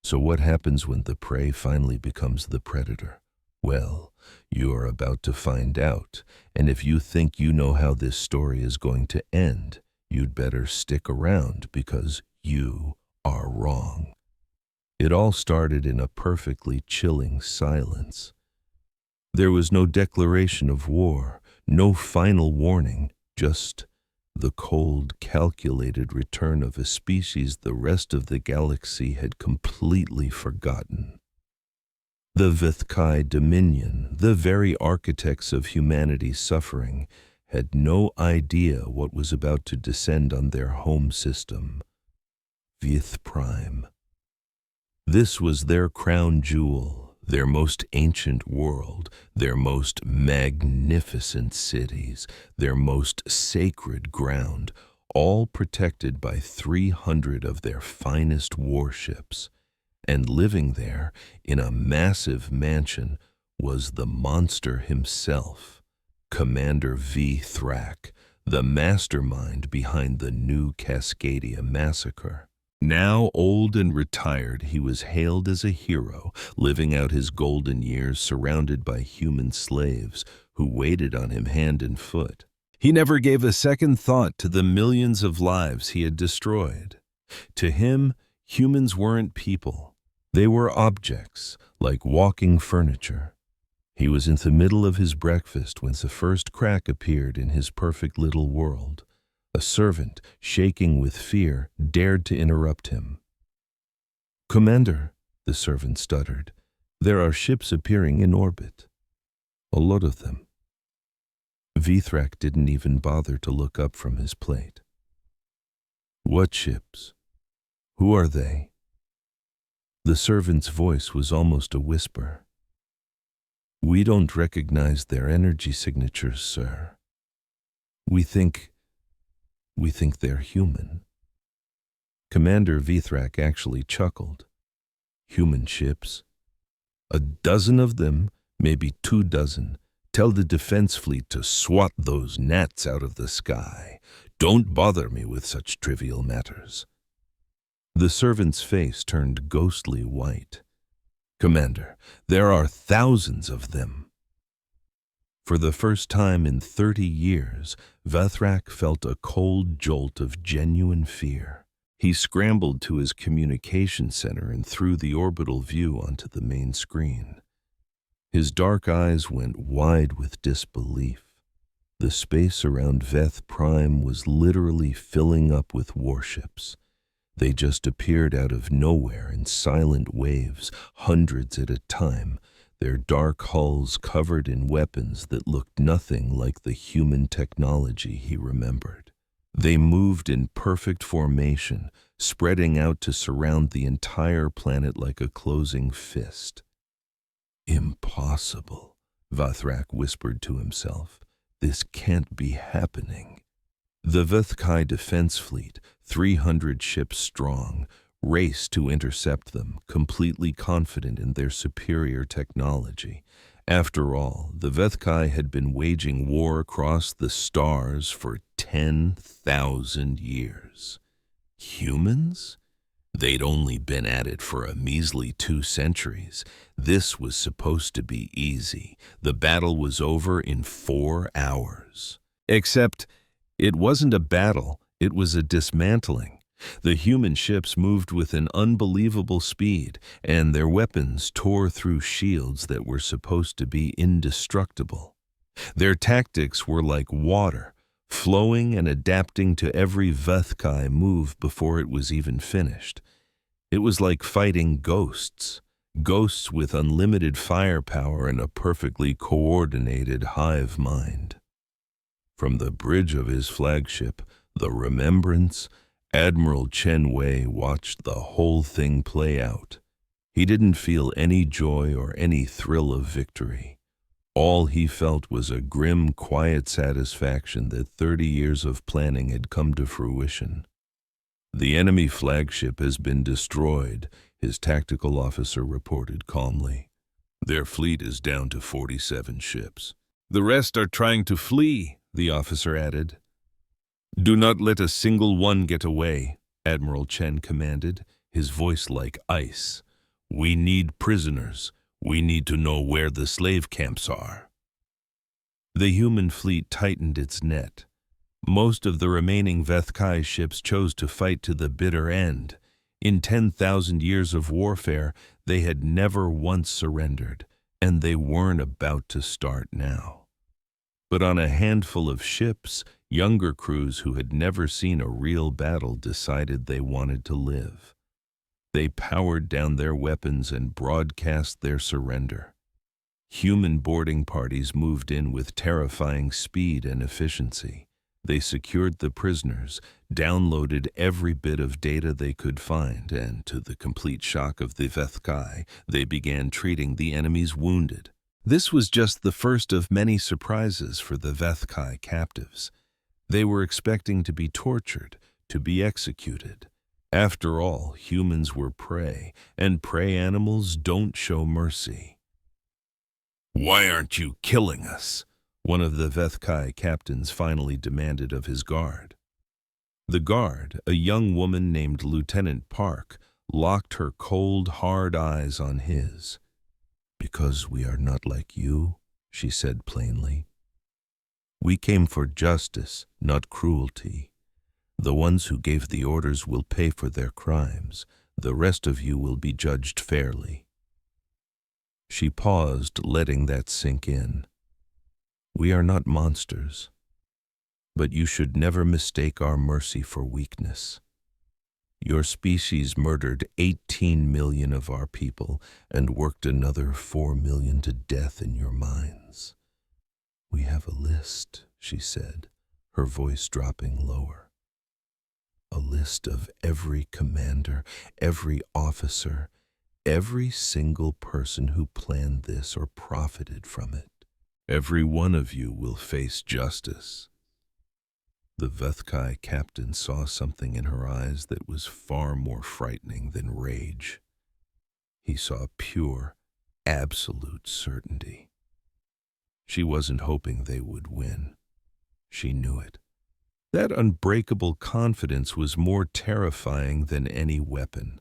So what happens when the prey finally becomes the predator? Well, you are about to find out, and if you think you know how this story is going to end, you'd better stick around because you are wrong. It all started in a perfectly chilling silence. There was no declaration of war, no final warning, just the cold, calculated return of a species the rest of the galaxy had completely forgotten. The HFY Dominion, the very architects of humanity's suffering, had no idea what was about to descend on their home system, Vith Prime. This was their crown jewel, their most ancient world, their most magnificent cities, their most sacred ground, all protected by 300 of their finest warships. And living there, in a massive mansion, was the monster himself, Commander V. Thrak, the mastermind behind the New Cascadia massacre. Now old and retired, he was hailed as a hero, living out his golden years surrounded by human slaves who waited on him hand and foot. He never gave a second thought to the millions of lives he had destroyed. To him, humans weren't people. They were objects, like walking furniture. He was in the middle of his breakfast when the first crack appeared in his perfect little world. A servant, shaking with fear, dared to interrupt him. "Commander," the servant stuttered, "there are ships appearing in orbit. A lot of them." Vithrak didn't even bother to look up from his plate. "What ships? Who are they?" The servant's voice was almost a whisper. "We don't recognize their energy signatures, sir. We think they're human." Commander Vithrak actually chuckled. "Human ships? A dozen of them, maybe 24. Tell the defense fleet to swat those gnats out of the sky. Don't bother me with such trivial matters." The servant's face turned ghostly white. "Commander, there are thousands of them." For the first time in 30 years, Vithrak felt a cold jolt of genuine fear. He scrambled to his communication center and threw the orbital view onto the main screen. His dark eyes went wide with disbelief. The space around Veth Prime was literally filling up with warships. They just appeared out of nowhere in silent waves, hundreds at a time, their dark hulls covered in weapons that looked nothing like the human technology he remembered. They moved in perfect formation, spreading out to surround the entire planet like a closing fist. "Impossible," Vithrak whispered to himself. "This can't be happening." The Vethkai Defense Fleet, 300 ships strong, raced to intercept them, completely confident in their superior technology. After all, the Vethkai had been waging war across the stars for 10,000 years. Humans? They'd only been at it for a measly 2 centuries. This was supposed to be easy. The battle was over in 4 hours. Except it wasn't a battle, it was a dismantling. The human ships moved with an unbelievable speed, and their weapons tore through shields that were supposed to be indestructible. Their tactics were like water, flowing and adapting to every Vethkai move before it was even finished. It was like fighting ghosts with unlimited firepower and a perfectly coordinated hive mind. From the bridge of his flagship, the Remembrance, Admiral Chen Wei watched the whole thing play out. He didn't feel any joy or any thrill of victory. All he felt was a grim, quiet satisfaction that 30 years of planning had come to fruition. "The enemy flagship has been destroyed," his tactical officer reported calmly. "Their fleet is down to 47 ships. The rest are trying to flee," the officer added. "Do not let a single one get away," Admiral Chen commanded, his voice like ice. "We need prisoners. We need to know where the slave camps are." The human fleet tightened its net. Most of the remaining Vethkai ships chose to fight to the bitter end. In 10,000 years of warfare, they had never once surrendered, and they weren't about to start now. But on a handful of ships, younger crews who had never seen a real battle decided they wanted to live. They powered down their weapons and broadcast their surrender. Human boarding parties moved in with terrifying speed and efficiency. They secured the prisoners, downloaded every bit of data they could find, and to the complete shock of the Vethkai, they began treating the enemy's wounded. This was just the first of many surprises for the Vethkai captives. They were expecting to be tortured, to be executed. After all, humans were prey, and prey animals don't show mercy. "Why aren't you killing us?" one of the Vethkai captains finally demanded of his guard. The guard, a young woman named Lieutenant Park, locked her cold, hard eyes on his. "Because we are not like you," she said plainly. "We came for justice, not cruelty. The ones who gave the orders will pay for their crimes. The rest of you will be judged fairly." She paused, letting that sink in. "We are not monsters, but you should never mistake our mercy for weakness. Your species murdered 18 million of our people and worked another 4 million to death in your mines. We have a list," she said, her voice dropping lower. "A list of every commander, every officer, every single person who planned this or profited from it. Every one of you will face justice." The Vethkai captain saw something in her eyes that was far more frightening than rage. He saw pure, absolute certainty. She wasn't hoping they would win. She knew it. That unbreakable confidence was more terrifying than any weapon.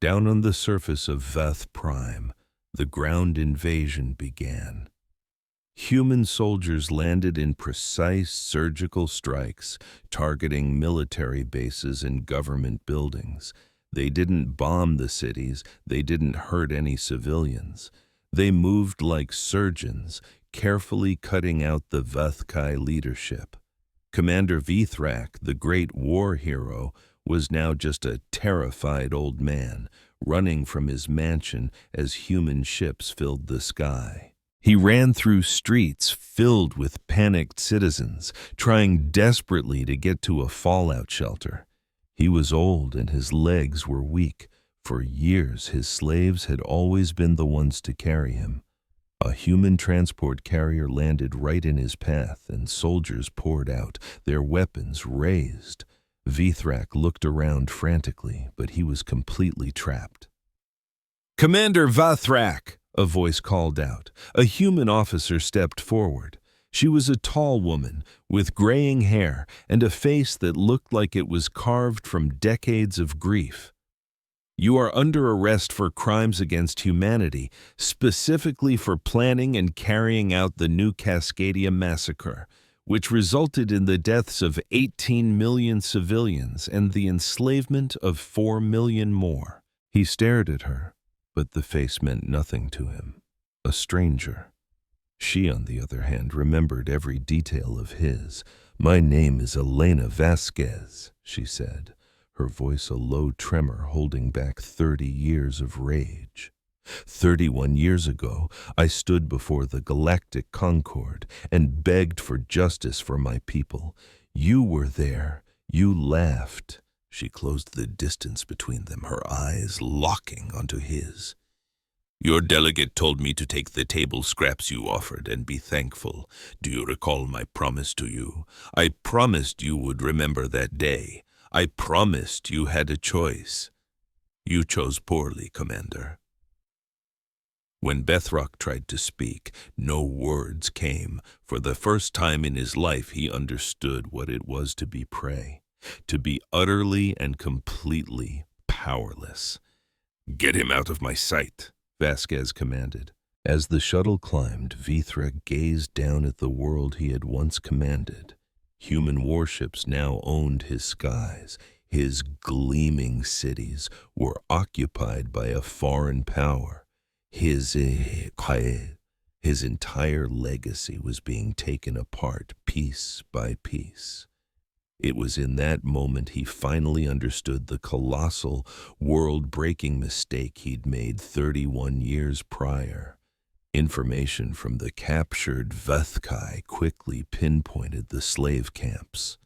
Down on the surface of Veth Prime, the ground invasion began. Human soldiers landed in precise surgical strikes, targeting military bases and government buildings. They didn't bomb the cities, they didn't hurt any civilians. They moved like surgeons, carefully cutting out the Vethkai leadership. Commander Vithrak, the great war hero, was now just a terrified old man, running from his mansion as human ships filled the sky. He ran through streets filled with panicked citizens, trying desperately to get to a fallout shelter. He was old and his legs were weak. For years, his slaves had always been the ones to carry him. A human transport carrier landed right in his path, and soldiers poured out, their weapons raised. Vithrak looked around frantically, but he was completely trapped. "Commander Vithrak!" a voice called out. A human officer stepped forward. She was a tall woman with graying hair and a face that looked like it was carved from decades of grief. "You are under arrest for crimes against humanity, specifically for planning and carrying out the New Cascadia massacre, which resulted in the deaths of 18 million civilians and the enslavement of 4 million more." He stared at her, but the face meant nothing to him. A stranger. She, on the other hand, remembered every detail of his. "My name is Elena Vasquez," she said, her voice a low tremor holding back 30 years of rage. 31 years ago, I stood before the Galactic Concord and begged for justice for my people. You were there. You laughed." She closed the distance between them, her eyes locking onto his. "Your delegate told me to take the table scraps you offered and be thankful. Do you recall my promise to you? I promised you would remember that day. I promised you had a choice. You chose poorly, Commander." When Bethrock tried to speak, no words came. For the first time in his life, he understood what it was to be prey, to be utterly and completely powerless. "Get him out of my sight," Vasquez commanded. As the shuttle climbed, Vithra gazed down at the world he had once commanded. Human warships now owned his skies. His gleaming cities were occupied by a foreign power. His entire legacy was being taken apart piece by piece. It was in that moment he finally understood the colossal, world-breaking mistake he'd made 31 years prior. Information from the captured Vethkai quickly pinpointed the slave camps.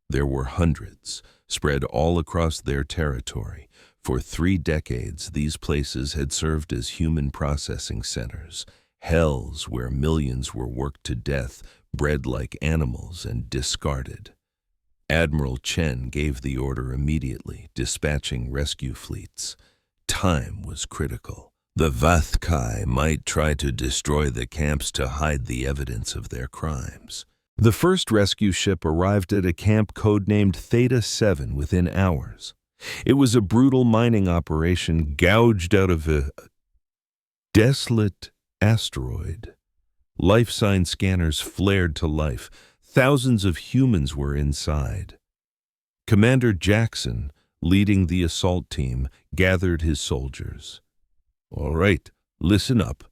There were hundreds, spread all across their territory. For 3 decades, these places had served as human processing centers, hells where millions were worked to death, bred like animals, and discarded. Admiral Chen gave the order immediately, dispatching rescue fleets. Time was critical. The Vathkai might try to destroy the camps to hide the evidence of their crimes. The first rescue ship arrived at a camp codenamed Theta 7 within hours. It was a brutal mining operation gouged out of a desolate asteroid. Life sign scanners flared to life. Thousands of humans were inside. Commander Jackson, leading the assault team, gathered his soldiers. "All right, listen up.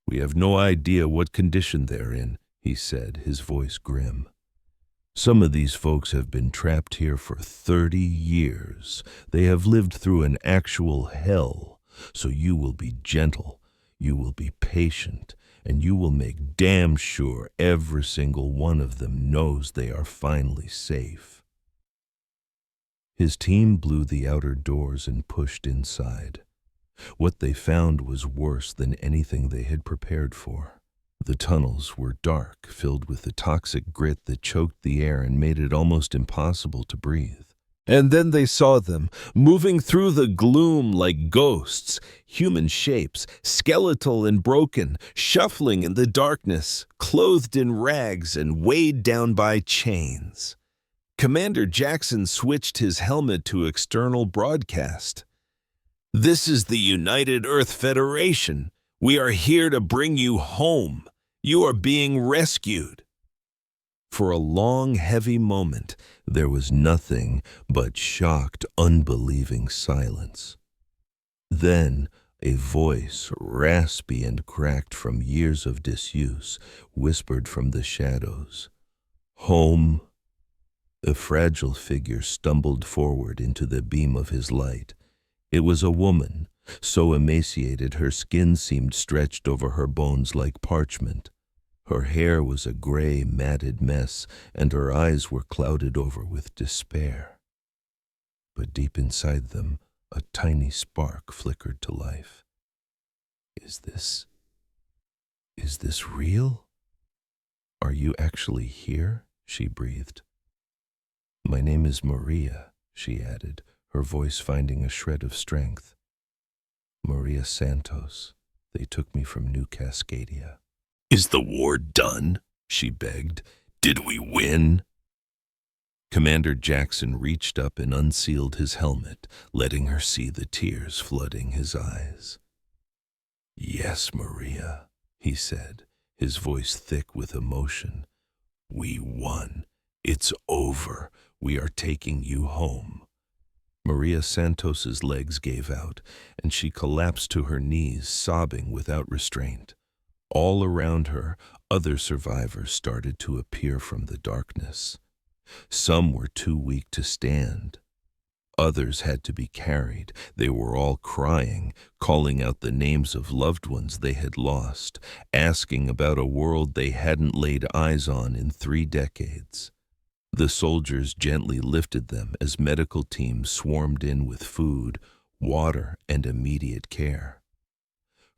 We have no idea what condition they're in," he said, his voice grim. "Some of these folks have been trapped here for 30 years. They have lived through an actual hell, so you will be gentle, you will be patient, and you will make damn sure every single one of them knows they are finally safe." His team blew the outer doors and pushed inside. What they found was worse than anything they had prepared for. The tunnels were dark, filled with the toxic grit that choked the air and made it almost impossible to breathe. And then they saw them, moving through the gloom like ghosts, human shapes, skeletal and broken, shuffling in the darkness, clothed in rags and weighed down by chains. Commander Jackson switched his helmet to external broadcast. "This is the United Earth Federation. We are here to bring you home. You are being rescued." For a long, heavy moment, there was nothing but shocked, unbelieving silence. Then a voice, raspy and cracked from years of disuse, whispered from the shadows, "Home." A fragile figure stumbled forward into the beam of his light. It was a woman, so emaciated her skin seemed stretched over her bones like parchment. Her hair was a gray, matted mess, and her eyes were clouded over with despair. But deep inside them, a tiny spark flickered to life. Is this real? Are you actually here?" she breathed. "My name is Maria," she added, her voice finding a shred of strength. "Maria Santos. They took me from New Cascadia." "Is the war done?" she begged. "Did we win?" Commander Jackson reached up and unsealed his helmet, letting her see the tears flooding his eyes. "Yes, Maria," he said, his voice thick with emotion. "We won. It's over. We are taking you home." Maria Santos's legs gave out, and she collapsed to her knees, sobbing without restraint. All around her, other survivors started to appear from the darkness. Some were too weak to stand. Others had to be carried. They were all crying, calling out the names of loved ones they had lost, asking about a world they hadn't laid eyes on in 3 decades. The soldiers gently lifted them as medical teams swarmed in with food, water, and immediate care.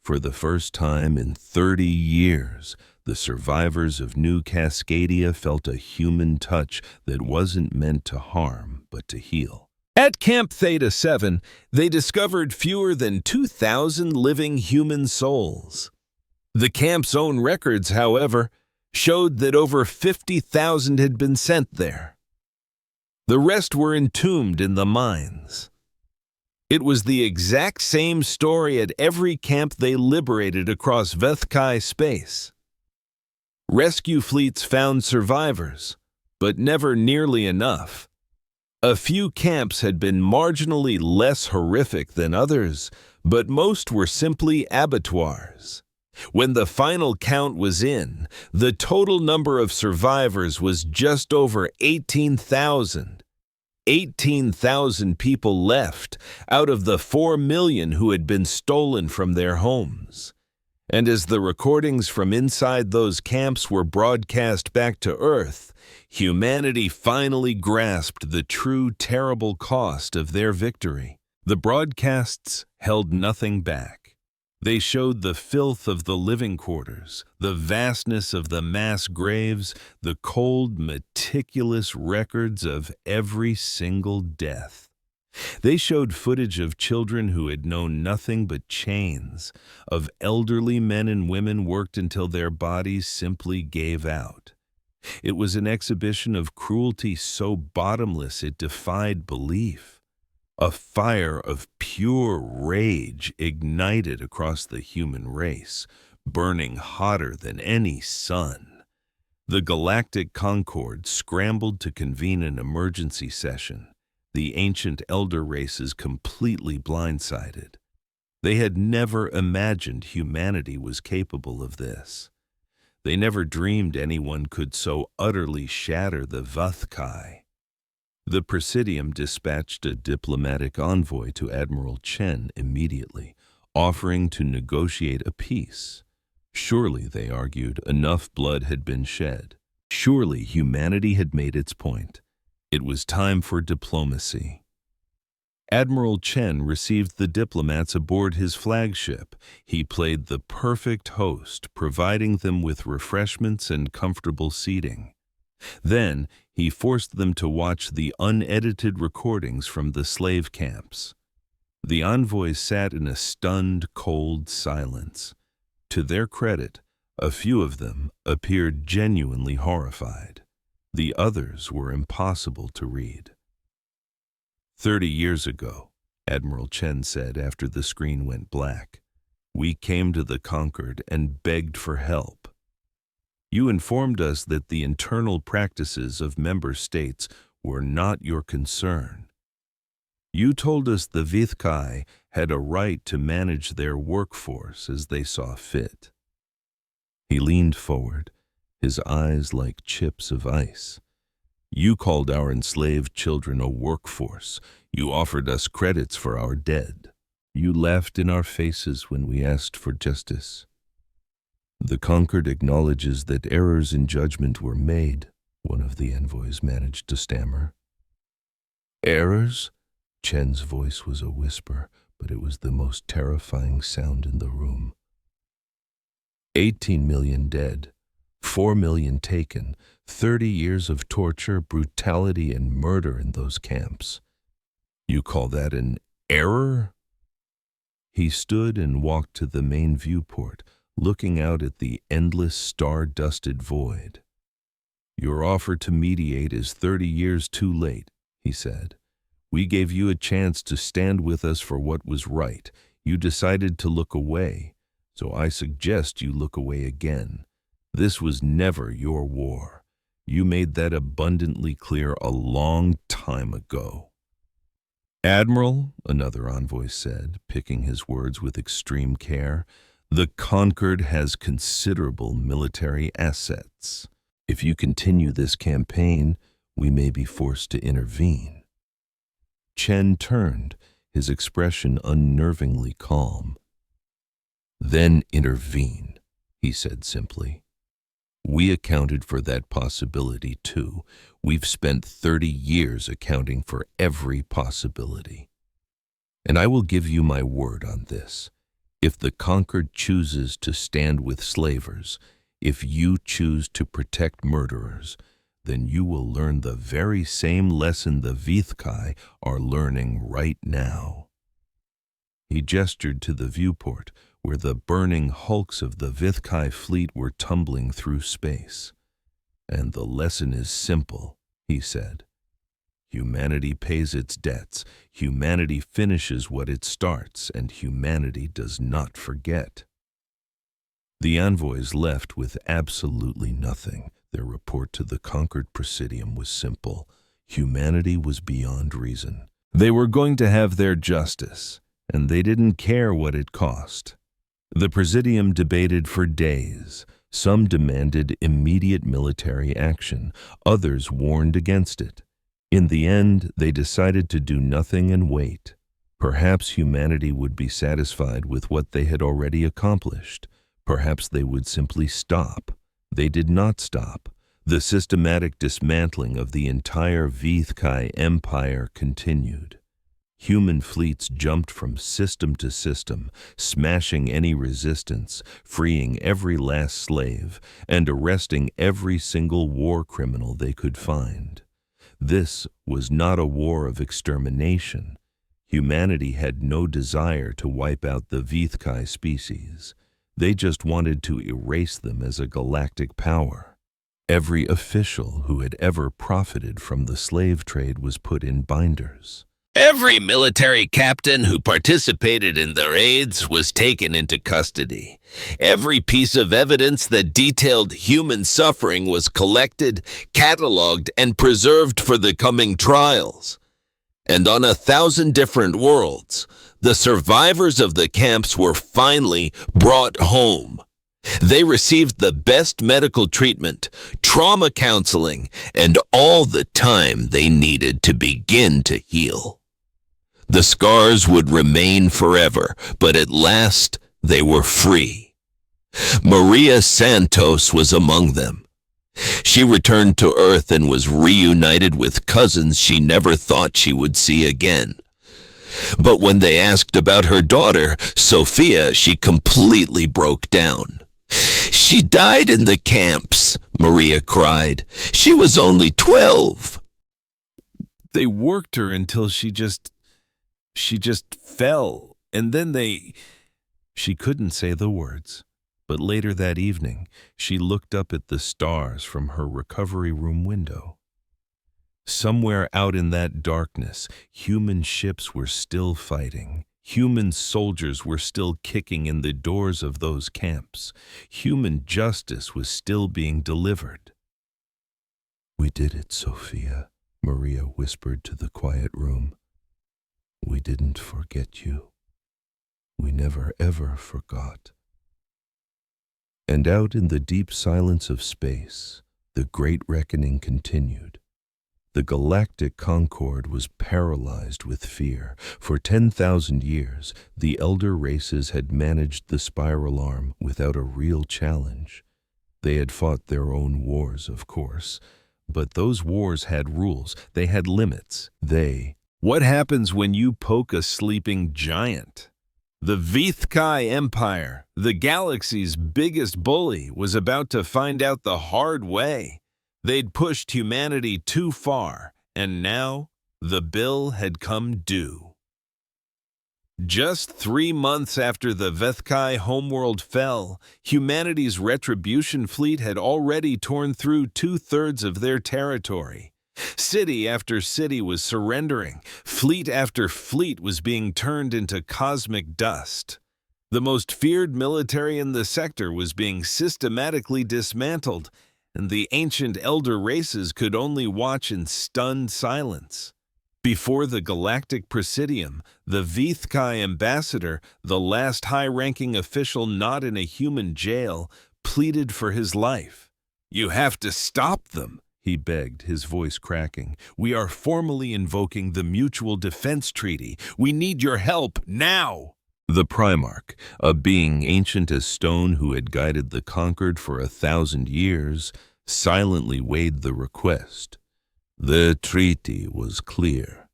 For the first time in 30 years, the survivors of New Cascadia felt a human touch that wasn't meant to harm, but to heal. At Camp Theta 7, they discovered fewer than 2,000 living human souls. The camp's own records, however, showed that over 50,000 had been sent there. The rest were entombed in the mines. It was the exact same story at every camp they liberated across Vathkai space. Rescue fleets found survivors, but never nearly enough. A few camps had been marginally less horrific than others, but most were simply abattoirs. When the final count was in, the total number of survivors was just over 18,000. 18,000 people left out of the 4 million who had been stolen from their homes. And as the recordings from inside those camps were broadcast back to Earth, humanity finally grasped the true terrible cost of their victory. The broadcasts held nothing back. They showed the filth of the living quarters, the vastness of the mass graves, the cold, meticulous records of every single death. They showed footage of children who had known nothing but chains, of elderly men and women worked until their bodies simply gave out. It was an exhibition of cruelty so bottomless it defied belief. A fire of pure rage ignited across the human race, burning hotter than any sun. The Galactic Concord scrambled to convene an emergency session, the ancient elder races completely blindsided. They had never imagined humanity was capable of this. They never dreamed anyone could so utterly shatter the Vuthkai. The Presidium dispatched a diplomatic envoy to Admiral Chen immediately, offering to negotiate a peace. Surely, they argued, enough blood had been shed. Surely humanity had made its point. It was time for diplomacy. Admiral Chen received the diplomats aboard his flagship. He played the perfect host, providing them with refreshments and comfortable seating. Then, he forced them to watch the unedited recordings from the slave camps. The envoys sat in a stunned, cold silence. To their credit, a few of them appeared genuinely horrified. The others were impossible to read. 30 years ago, Admiral Chen said after the screen went black, we came to the Concord and begged for help. You informed us that the internal practices of member states were not your concern. You told us the Vuthkai had a right to manage their workforce as they saw fit. He leaned forward, his eyes like chips of ice. You called our enslaved children a workforce. You offered us credits for our dead. You laughed in our faces when we asked for justice. The Concord acknowledges that errors in judgment were made, one of the envoys managed to stammer. Errors? Chen's voice was a whisper, but it was the most terrifying sound in the room. 18 million dead, 4 million taken, 30 years of torture, brutality, and murder in those camps. You call that an error? He stood and walked to the main viewport, looking out at the endless star-dusted void. Your offer to mediate is 30 years too late, he said. We gave you a chance to stand with us for what was right. You decided to look away, so I suggest you look away again. This was never your war. You made that abundantly clear a long time ago. Admiral, another envoy said, picking his words with extreme care, the Concord has considerable military assets. If you continue this campaign, we may be forced to intervene. Chen turned, his expression unnervingly calm. Then intervene, he said simply. We accounted for that possibility too. We've spent 30 years accounting for every possibility. And I will give you my word on this. If the Concord chooses to stand with slavers, if you choose to protect murderers, then you will learn the very same lesson the Vuthkai are learning right now. He gestured to the viewport, where the burning hulks of the Vuthkai fleet were tumbling through space. And the lesson is simple, he said. Humanity pays its debts, humanity finishes what it starts, and humanity does not forget. The envoys left with absolutely nothing. Their report to the Concord Presidium was simple. Humanity was beyond reason. They were going to have their justice, and they didn't care what it cost. The Presidium debated for days. Some demanded immediate military action. Others warned against it. In the end, they decided to do nothing and wait. Perhaps humanity would be satisfied with what they had already accomplished. Perhaps they would simply stop. They did not stop. The systematic dismantling of the entire Vuthkai empire continued. Human fleets jumped from system to system, smashing any resistance, freeing every last slave, and arresting every single war criminal they could find. This was not a war of extermination. Humanity had no desire to wipe out the HFY species. They just wanted to erase them as a galactic power. Every official who had ever profited from the slave trade was put in binders. Every military captain who participated in the raids was taken into custody. Every piece of evidence that detailed human suffering was collected, cataloged, and preserved for the coming trials. And on 1,000 different worlds, the survivors of the camps were finally brought home. They received the best medical treatment, trauma counseling, and all the time they needed to begin to heal. The scars would remain forever, but at last they were free. Maria Santos was among them. She returned to Earth and was reunited with cousins she never thought she would see again. But when they asked about her daughter, Sophia, she completely broke down. "She died in the camps," Maria cried. "She was only 12. They worked her until she just fell, and then She couldn't say the words, but later that evening, she looked up at the stars from her recovery room window. Somewhere out in that darkness, human ships were still fighting. Human soldiers were still kicking in the doors of those camps. Human justice was still being delivered. "We did it, Sophia," Maria whispered to the quiet room. "We didn't forget you. We never ever forgot." And out in the deep silence of space, the great reckoning continued. The galactic concord was paralyzed with fear. For 10,000 years, the elder races had managed the spiral arm without a real challenge. They had fought their own wars, of course, but those wars had rules. They had limits. What happens when you poke a sleeping giant? The HFY Empire, the galaxy's biggest bully, was about to find out the hard way. They'd pushed humanity too far, and now the bill had come due. Just 3 months after the HFY homeworld fell, humanity's retribution fleet had already torn through 2/3 of their territory. City after city was surrendering. Fleet after fleet was being turned into cosmic dust. The most feared military in the sector was being systematically dismantled, and the ancient elder races could only watch in stunned silence. Before the Galactic Presidium, the HFY ambassador, the last high-ranking official not in a human jail, pleaded for his life. "You have to stop them," he begged, his voice cracking. "We are formally invoking the Mutual Defense Treaty. We need your help now." The Primarch, a being ancient as stone who had guided the conquered for 1,000 years, silently weighed the request. The treaty was clear.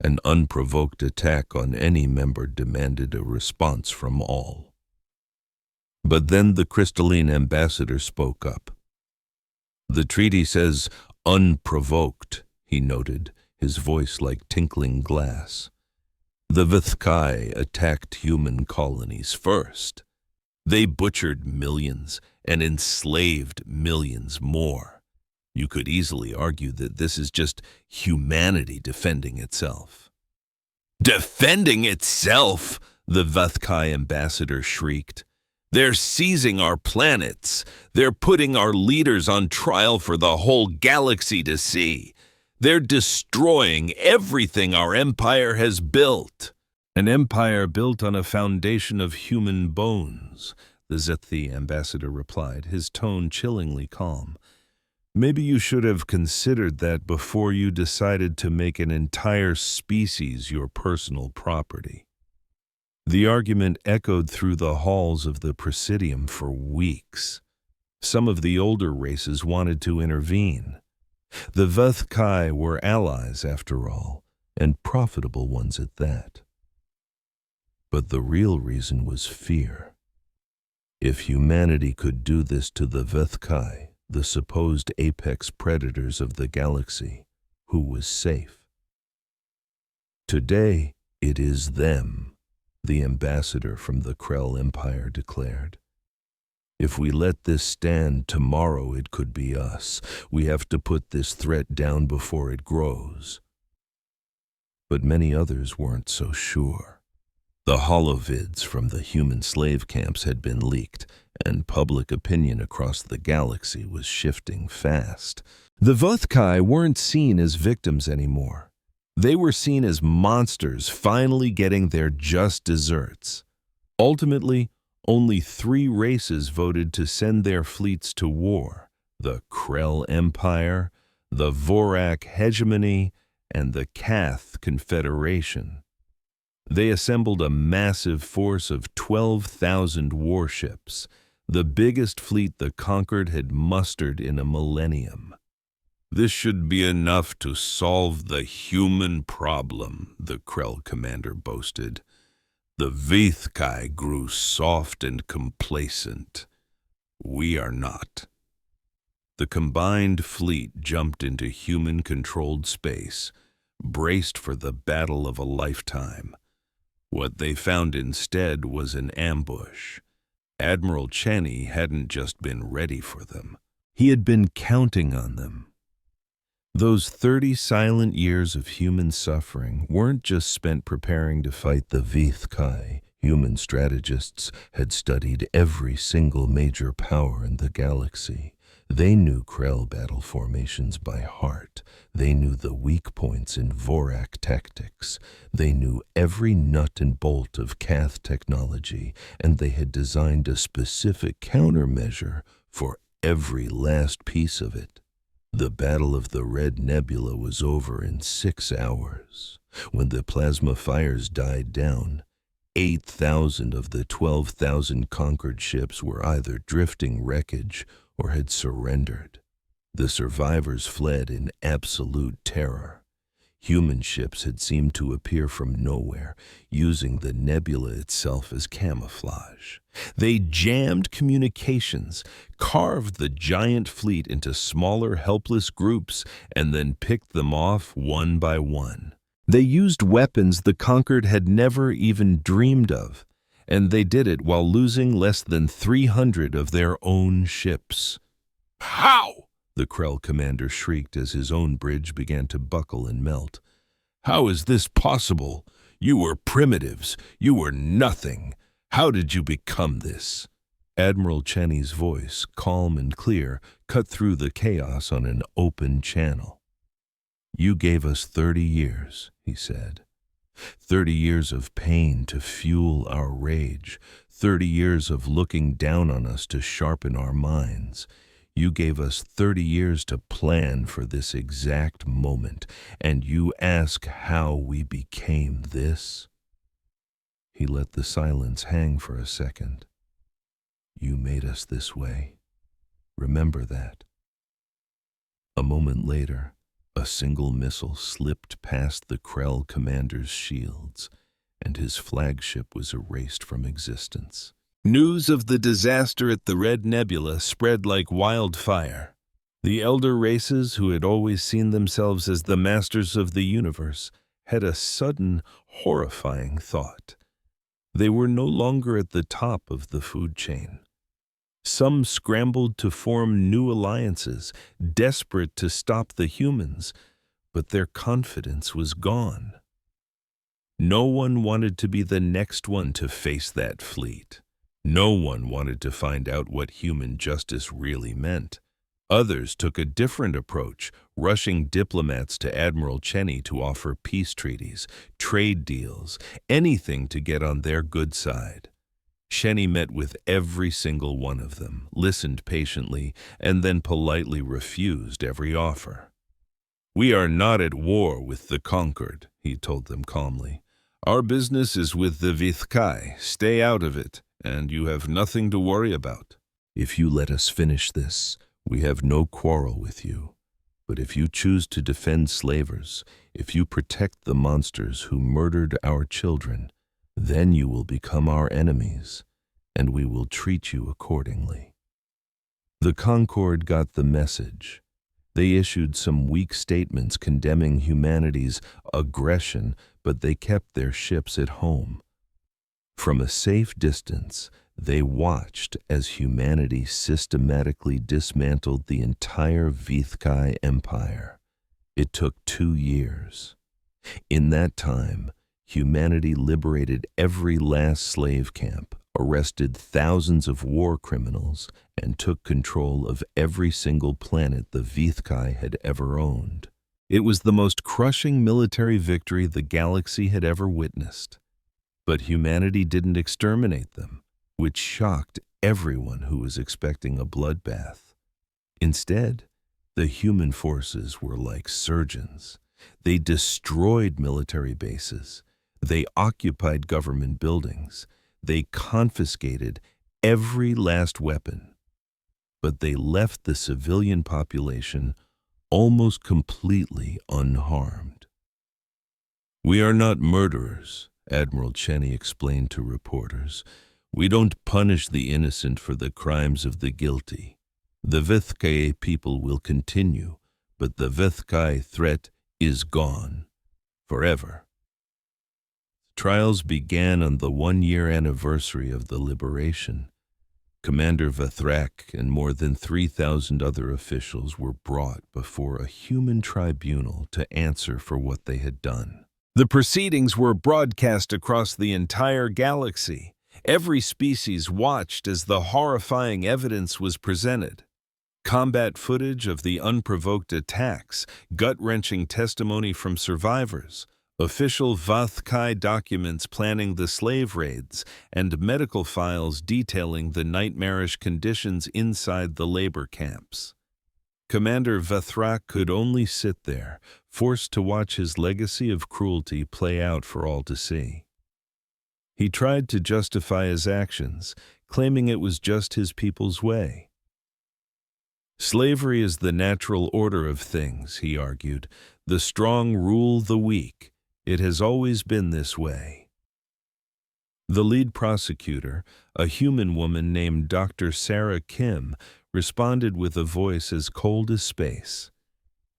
An unprovoked attack on any member demanded a response from all. But then the crystalline ambassador spoke up. "The treaty says unprovoked," he noted, his voice like tinkling glass. "The HFY attacked human colonies first. They butchered millions and enslaved millions more. You could easily argue that this is just humanity defending itself." "Defending itself?" the HFY ambassador shrieked. "They're seizing our planets. They're putting our leaders on trial for the whole galaxy to see. They're destroying everything our empire has built." "An empire built on a foundation of human bones," the HFY ambassador replied, his tone chillingly calm. "Maybe you should have considered that before you decided to make an entire species your personal property." The argument echoed through the halls of the Presidium for weeks. Some of the older races wanted to intervene. The HFY were allies, after all, and profitable ones at that. But the real reason was fear. If humanity could do this to the HFY, the supposed apex predators of the galaxy, who was safe? Today, it is them, the ambassador from the Krell Empire declared. If we let this stand, tomorrow it could be us. We have to put this threat down before it grows. But many others weren't so sure. The holovids from the human slave camps had been leaked, and public opinion across the galaxy was shifting fast. The HFY weren't seen as victims anymore. They were seen as monsters finally getting their just desserts. Ultimately, only 3 races voted to send their fleets to war: the Krell Empire, the Vorak Hegemony, and the Kath Confederation. They assembled a massive force of 12,000 warships, the biggest fleet the Conquered had mustered in a millennium. "This should be enough to solve the human problem," the Krell commander boasted. "The HFY grew soft and complacent. We are not." The combined fleet jumped into human-controlled space, braced for the battle of a lifetime. What they found instead was an ambush. Admiral Cheney hadn't just been ready for them. He had been counting on them. Those 30 silent years of human suffering weren't just spent preparing to fight the HFY. Human strategists had studied every single major power in the galaxy. They knew Krell battle formations by heart. They knew the weak points in Vorak tactics. They knew every nut and bolt of Kath technology, and they had designed a specific countermeasure for every last piece of it. The Battle of the Red Nebula was over in 6 hours. When the plasma fires died down, 8,000 of the 12,000 conquered ships were either drifting wreckage or had surrendered. The survivors fled in absolute terror. Human ships had seemed to appear from nowhere, using the nebula itself as camouflage. They jammed communications, carved the giant fleet into smaller, helpless groups, and then picked them off one by one. They used weapons the Conquered had never even dreamed of, and they did it while losing less than 300 of their own ships. "How?" the Krell commander shrieked as his own bridge began to buckle and melt. "How is this possible? You were primitives. You were nothing. How did you become this?" Admiral Cheney's voice, calm and clear, cut through the chaos on an open channel. "You gave us 30 years, he said. 30 years of pain to fuel our rage. 30 years of looking down on us to sharpen our minds. You gave us 30 years to plan for this exact moment, and you ask how we became this?" He let the silence hang for a second. "You made us this way. Remember that." A moment later, a single missile slipped past the Krell commander's shields, and his flagship was erased from existence. News of the disaster at the Red Nebula spread like wildfire. The elder races, who had always seen themselves as the masters of the universe, had a sudden, horrifying thought. They were no longer at the top of the food chain. Some scrambled to form new alliances, desperate to stop the humans, but their confidence was gone. No one wanted to be the next one to face that fleet. No one wanted to find out what human justice really meant. Others took a different approach, rushing diplomats to Admiral Cheney to offer peace treaties, trade deals, anything to get on their good side. Cheney met with every single one of them, listened patiently, and then politely refused every offer. "We are not at war with the Conquered," he told them calmly. "Our business is with the HFY. Stay out of it, and you have nothing to worry about. If you let us finish this, we have no quarrel with you. But if you choose to defend slavers, if you protect the monsters who murdered our children, then you will become our enemies, and we will treat you accordingly." The Concord got the message. They issued some weak statements condemning humanity's aggression, but they kept their ships at home. From a safe distance, they watched as humanity systematically dismantled the entire Vithkai Empire. It took 2 years. In that time, humanity liberated every last slave camp, arrested thousands of war criminals, and took control of every single planet the Vithkai had ever owned. It was the most crushing military victory the galaxy had ever witnessed. But humanity didn't exterminate them, which shocked everyone who was expecting a bloodbath. Instead, the human forces were like surgeons. They destroyed military bases. They occupied government buildings. They confiscated every last weapon. But they left the civilian population almost completely unharmed. "We are not murderers," Admiral Cheney explained to reporters. "We don't punish the innocent for the crimes of the guilty. The Vithkai people will continue, but the Vithkai threat is gone forever." Trials began on the 1-year anniversary of the liberation. Commander Vithrak and more than 3,000 other officials were brought before a human tribunal to answer for what they had done. The proceedings were broadcast across the entire galaxy. Every species watched as the horrifying evidence was presented. Combat footage of the unprovoked attacks, gut-wrenching testimony from survivors, official Vithkai documents planning the slave raids, and medical files detailing the nightmarish conditions inside the labor camps. Commander Vithrak could only sit there, forced to watch his legacy of cruelty play out for all to see. He tried to justify his actions, claiming it was just his people's way. "Slavery is the natural order of things," he argued. "The strong rule the weak. It has always been this way." The lead prosecutor, a human woman named Dr. Sarah Kim, responded with a voice as cold as space.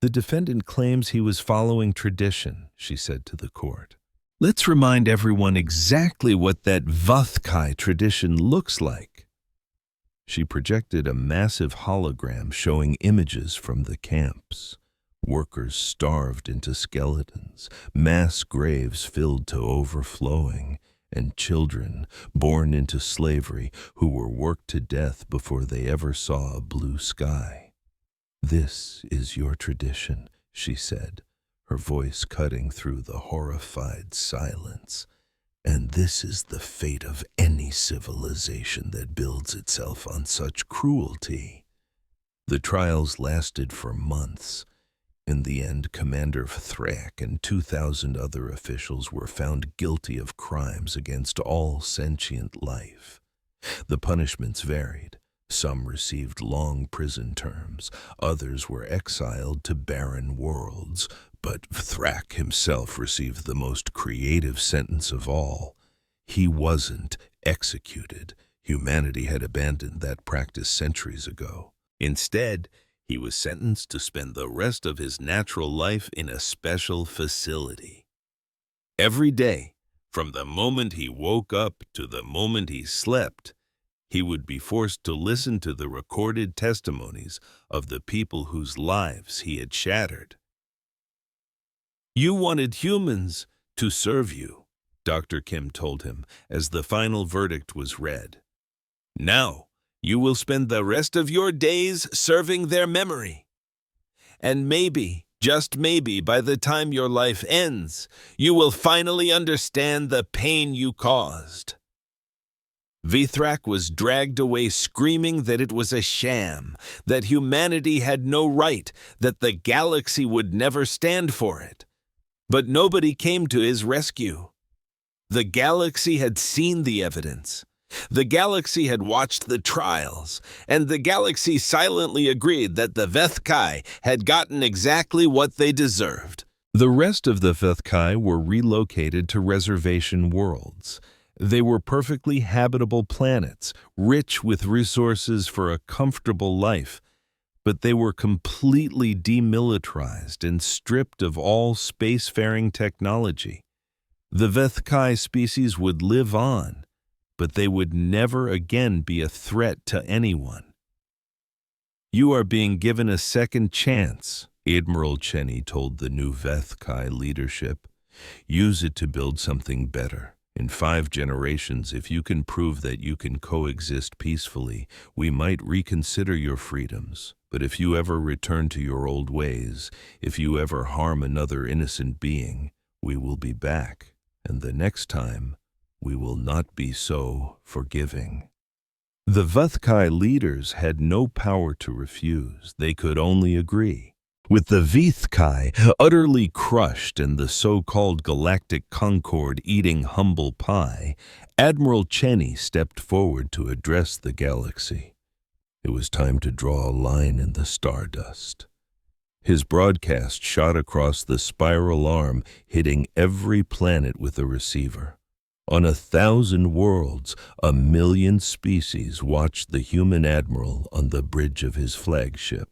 "The defendant claims he was following tradition," she said to the court. "Let's remind everyone exactly what that Vithkai tradition looks like." She projected a massive hologram showing images from the camps. Workers starved into skeletons, mass graves filled to overflowing, and children born into slavery who were worked to death before they ever saw a blue sky. "This is your tradition," she said, her voice cutting through the horrified silence. "And this is the fate of any civilization that builds itself on such cruelty." The trials lasted for months. In the end, Commander Vithrak and 2,000 other officials were found guilty of crimes against all sentient life. The punishments varied. Some received long prison terms, others were exiled to barren worlds, but Vithrak himself received the most creative sentence of all. He wasn't executed. Humanity had abandoned that practice centuries ago. Instead, he was sentenced to spend the rest of his natural life in a special facility. Every day, from the moment he woke up to the moment he slept, he would be forced to listen to the recorded testimonies of the people whose lives he had shattered. "You wanted humans to serve you," Dr. Kim told him as the final verdict was read. "Now, you will spend the rest of your days serving their memory. And maybe, just maybe, by the time your life ends, you will finally understand the pain you caused." Vithrak was dragged away screaming that it was a sham, that humanity had no right, that the galaxy would never stand for it. But nobody came to his rescue. The galaxy had seen the evidence. The galaxy had watched the trials, and the galaxy silently agreed that the Vethkai had gotten exactly what they deserved. The rest of the Vethkai were relocated to reservation worlds. They were perfectly habitable planets, rich with resources for a comfortable life, but they were completely demilitarized and stripped of all spacefaring technology. The Vethkai species would live on, but they would never again be a threat to anyone. "You are being given a second chance," Admiral Cheney told the new Vethkai leadership. "Use it to build something better. In 5 generations, if you can prove that you can coexist peacefully, we might reconsider your freedoms. But if you ever return to your old ways, if you ever harm another innocent being, we will be back. And the next time, we will not be so forgiving." The Vethkai leaders had no power to refuse. They could only agree. With the Vethkai utterly crushed and the so-called Galactic Concord eating humble pie, Admiral Cheney stepped forward to address the galaxy. It was time to draw a line in the stardust. His broadcast shot across the spiral arm, hitting every planet with a receiver. On 1,000 worlds, 1,000,000 species watched the human admiral on the bridge of his flagship.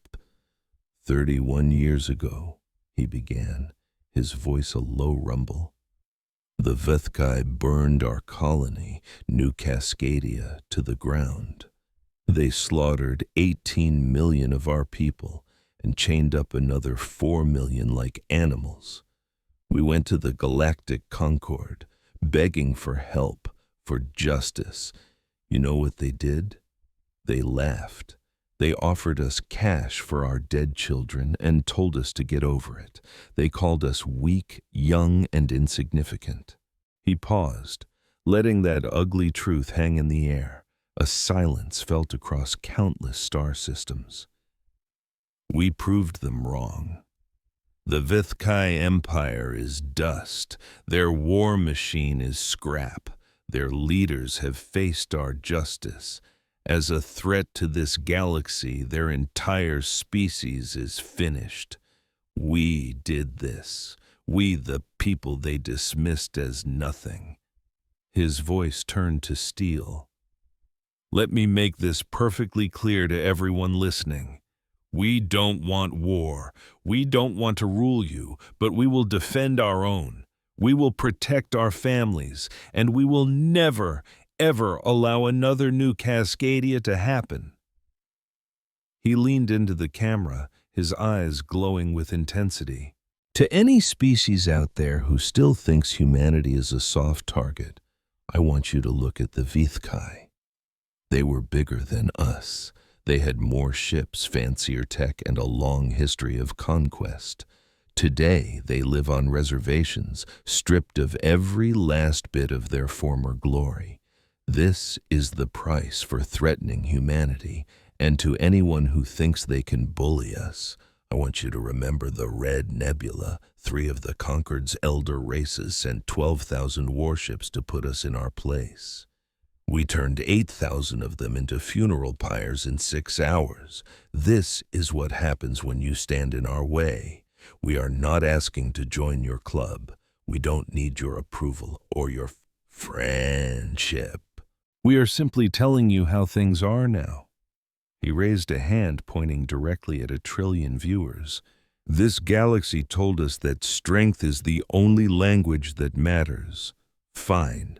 31 years ago, he began, his voice a low rumble. The Vethkai burned our colony, New Cascadia, to the ground. They slaughtered 18 million of our people and chained up another 4 million like animals. We went to the Galactic Concord, begging for help, for justice. You know what they did? They laughed. They offered us cash for our dead children and told us to get over it. They called us weak, young, and insignificant. He paused, letting that ugly truth hang in the air. A silence felt across countless star systems. We proved them wrong. The Vethkai Empire is dust. Their war machine is scrap. Their leaders have faced our justice. As a threat to this galaxy, their entire species is finished. We did this. We, the people they dismissed as nothing. His voice turned to steel. Let me make this perfectly clear to everyone listening. We don't want war. We don't want to rule you, but we will defend our own. We will protect our families, and we will never, ever allow another New Cascadia to happen. He leaned into the camera, his eyes glowing with intensity. To any species out there who still thinks humanity is a soft target, I want you to look at the Vethkai. They were bigger than us. They had more ships, fancier tech, and a long history of conquest. Today, they live on reservations, stripped of every last bit of their former glory. This is the price for threatening humanity, and to anyone who thinks they can bully us, I want you to remember the Red Nebula. 3 of the Concord's elder races sent 12,000 warships to put us in our place. We turned 8,000 of them into funeral pyres in 6 hours. This is what happens when you stand in our way. We are not asking to join your club. We don't need your approval or your friendship. We are simply telling you how things are now. He raised a hand pointing directly at 1 trillion viewers. This galaxy told us that strength is the only language that matters. Fine.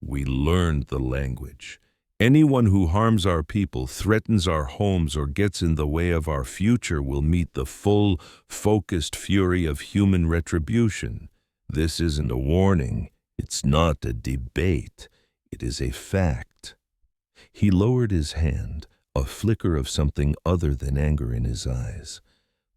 We learned the language. Anyone who harms our people, threatens our homes, or gets in the way of our future will meet the full, focused fury of human retribution. This isn't a warning. It's not a debate. It is a fact. He lowered his hand, a flicker of something other than anger in his eyes.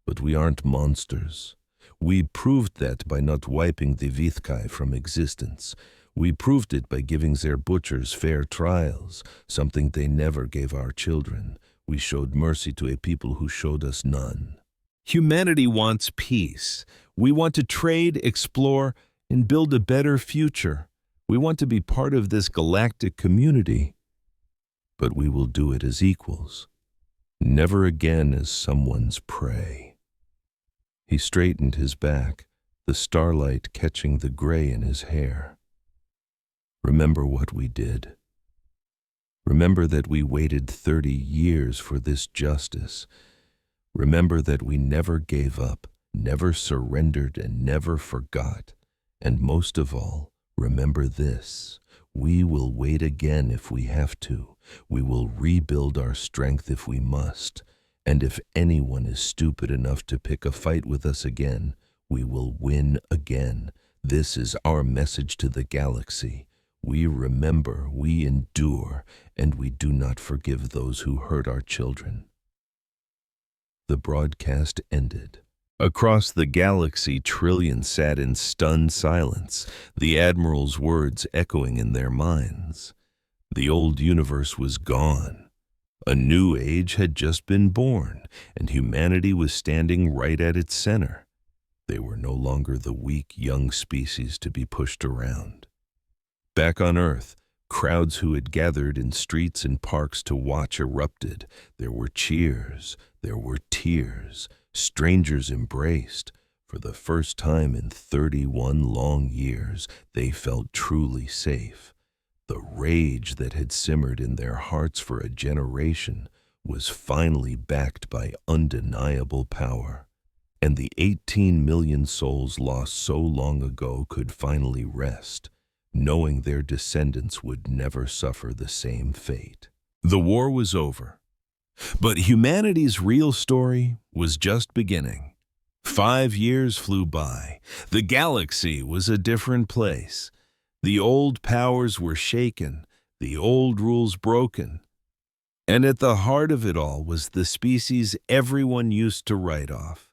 But we aren't monsters. We proved that by not wiping the Vethkai from existence. We proved it by giving their butchers fair trials, something they never gave our children. We showed mercy to a people who showed us none. Humanity wants peace. We want to trade, explore, and build a better future. We want to be part of this galactic community. but we will do it as equals, never again as someone's prey." He straightened his back, the starlight catching the gray in his hair. "Remember what we did. Remember that we waited 30 years for this justice. Remember that we never gave up, never surrendered, and never forgot. And most of all, remember this: we will wait again if we have to. We will rebuild our strength if we must. And if anyone is stupid enough to pick a fight with us again, we will win again. This is our message to the galaxy. We remember, we endure, and we do not forgive those who hurt our children." The broadcast ended. Across the galaxy, trillions sat in stunned silence, the Admiral's words echoing in their minds. The old universe was gone. A new age had just been born, and humanity was standing right at its center. They were no longer the weak, young species to be pushed around. Back on Earth, crowds who had gathered in streets and parks to watch erupted. There were cheers, there were tears. Strangers embraced. For the first time in 31 long years, they felt truly safe. The rage that had simmered in their hearts for a generation was finally backed by undeniable power. And the 18 million souls lost so long ago could finally rest, knowing their descendants would never suffer the same fate. The war was over, but humanity's real story was just beginning. 5 years flew by. The galaxy was a different place. The old powers were shaken, the old rules broken. And at the heart of it all was the species everyone used to write off.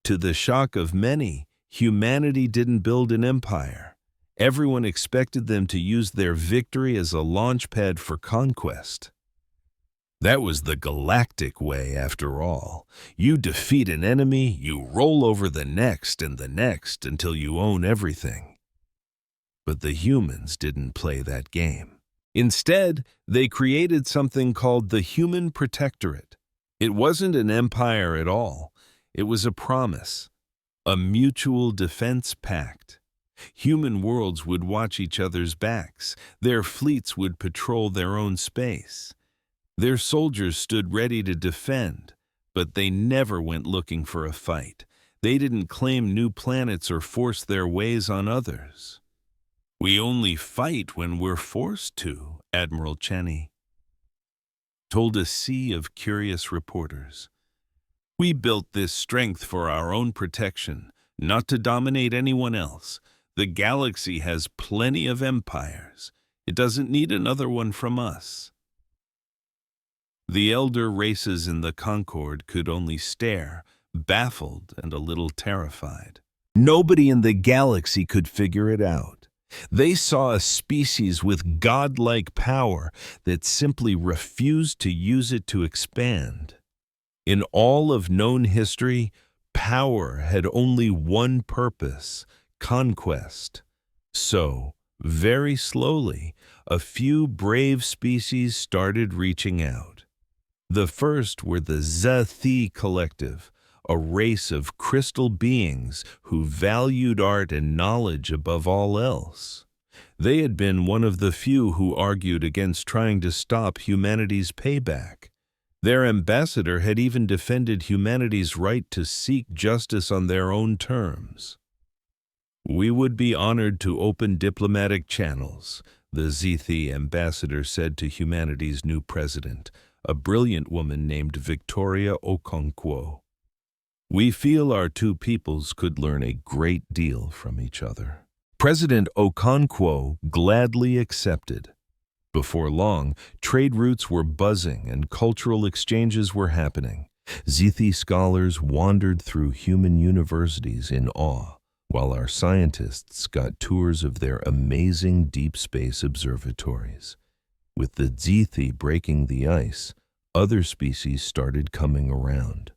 To the shock of many, humanity didn't build an empire. Everyone expected them to use their victory as a launchpad for conquest. That was the galactic way, after all. You defeat an enemy, you roll over the next and the next until you own everything. But the humans didn't play that game. Instead, they created something called the Human Protectorate. It wasn't an empire at all. It was a promise, a mutual defense pact. Human worlds would watch each other's backs. Their fleets would patrol their own space. Their soldiers stood ready to defend, but they never went looking for a fight. They didn't claim new planets or force their ways on others. "We only fight when we're forced to," Admiral Cheney told a sea of curious reporters. "We built this strength for our own protection, not to dominate anyone else. The galaxy has plenty of empires. It doesn't need another one from us." The elder races in the Concord could only stare, baffled and a little terrified. Nobody in the galaxy could figure it out. They saw a species with godlike power that simply refused to use it to expand. In all of known history, power had only one purpose: conquest. So, very slowly, a few brave species started reaching out. The first were the Sci-Fi collective, a race of crystal beings who valued art and knowledge above all else. They had been one of the few who argued against trying to stop humanity's payback. Their ambassador had even defended humanity's right to seek justice on their own terms. "We would be honored to open diplomatic channels," the Sci-Fi ambassador said to humanity's new president, a brilliant woman named Victoria Okonkwo. "We feel our two peoples could learn a great deal from each other." President Okonkwo gladly accepted. Before long, trade routes were buzzing and cultural exchanges were happening. Sci-Fi scholars wandered through human universities in awe, while our scientists got tours of their amazing deep space observatories. With the Sci-Fi breaking the ice, other species started coming around.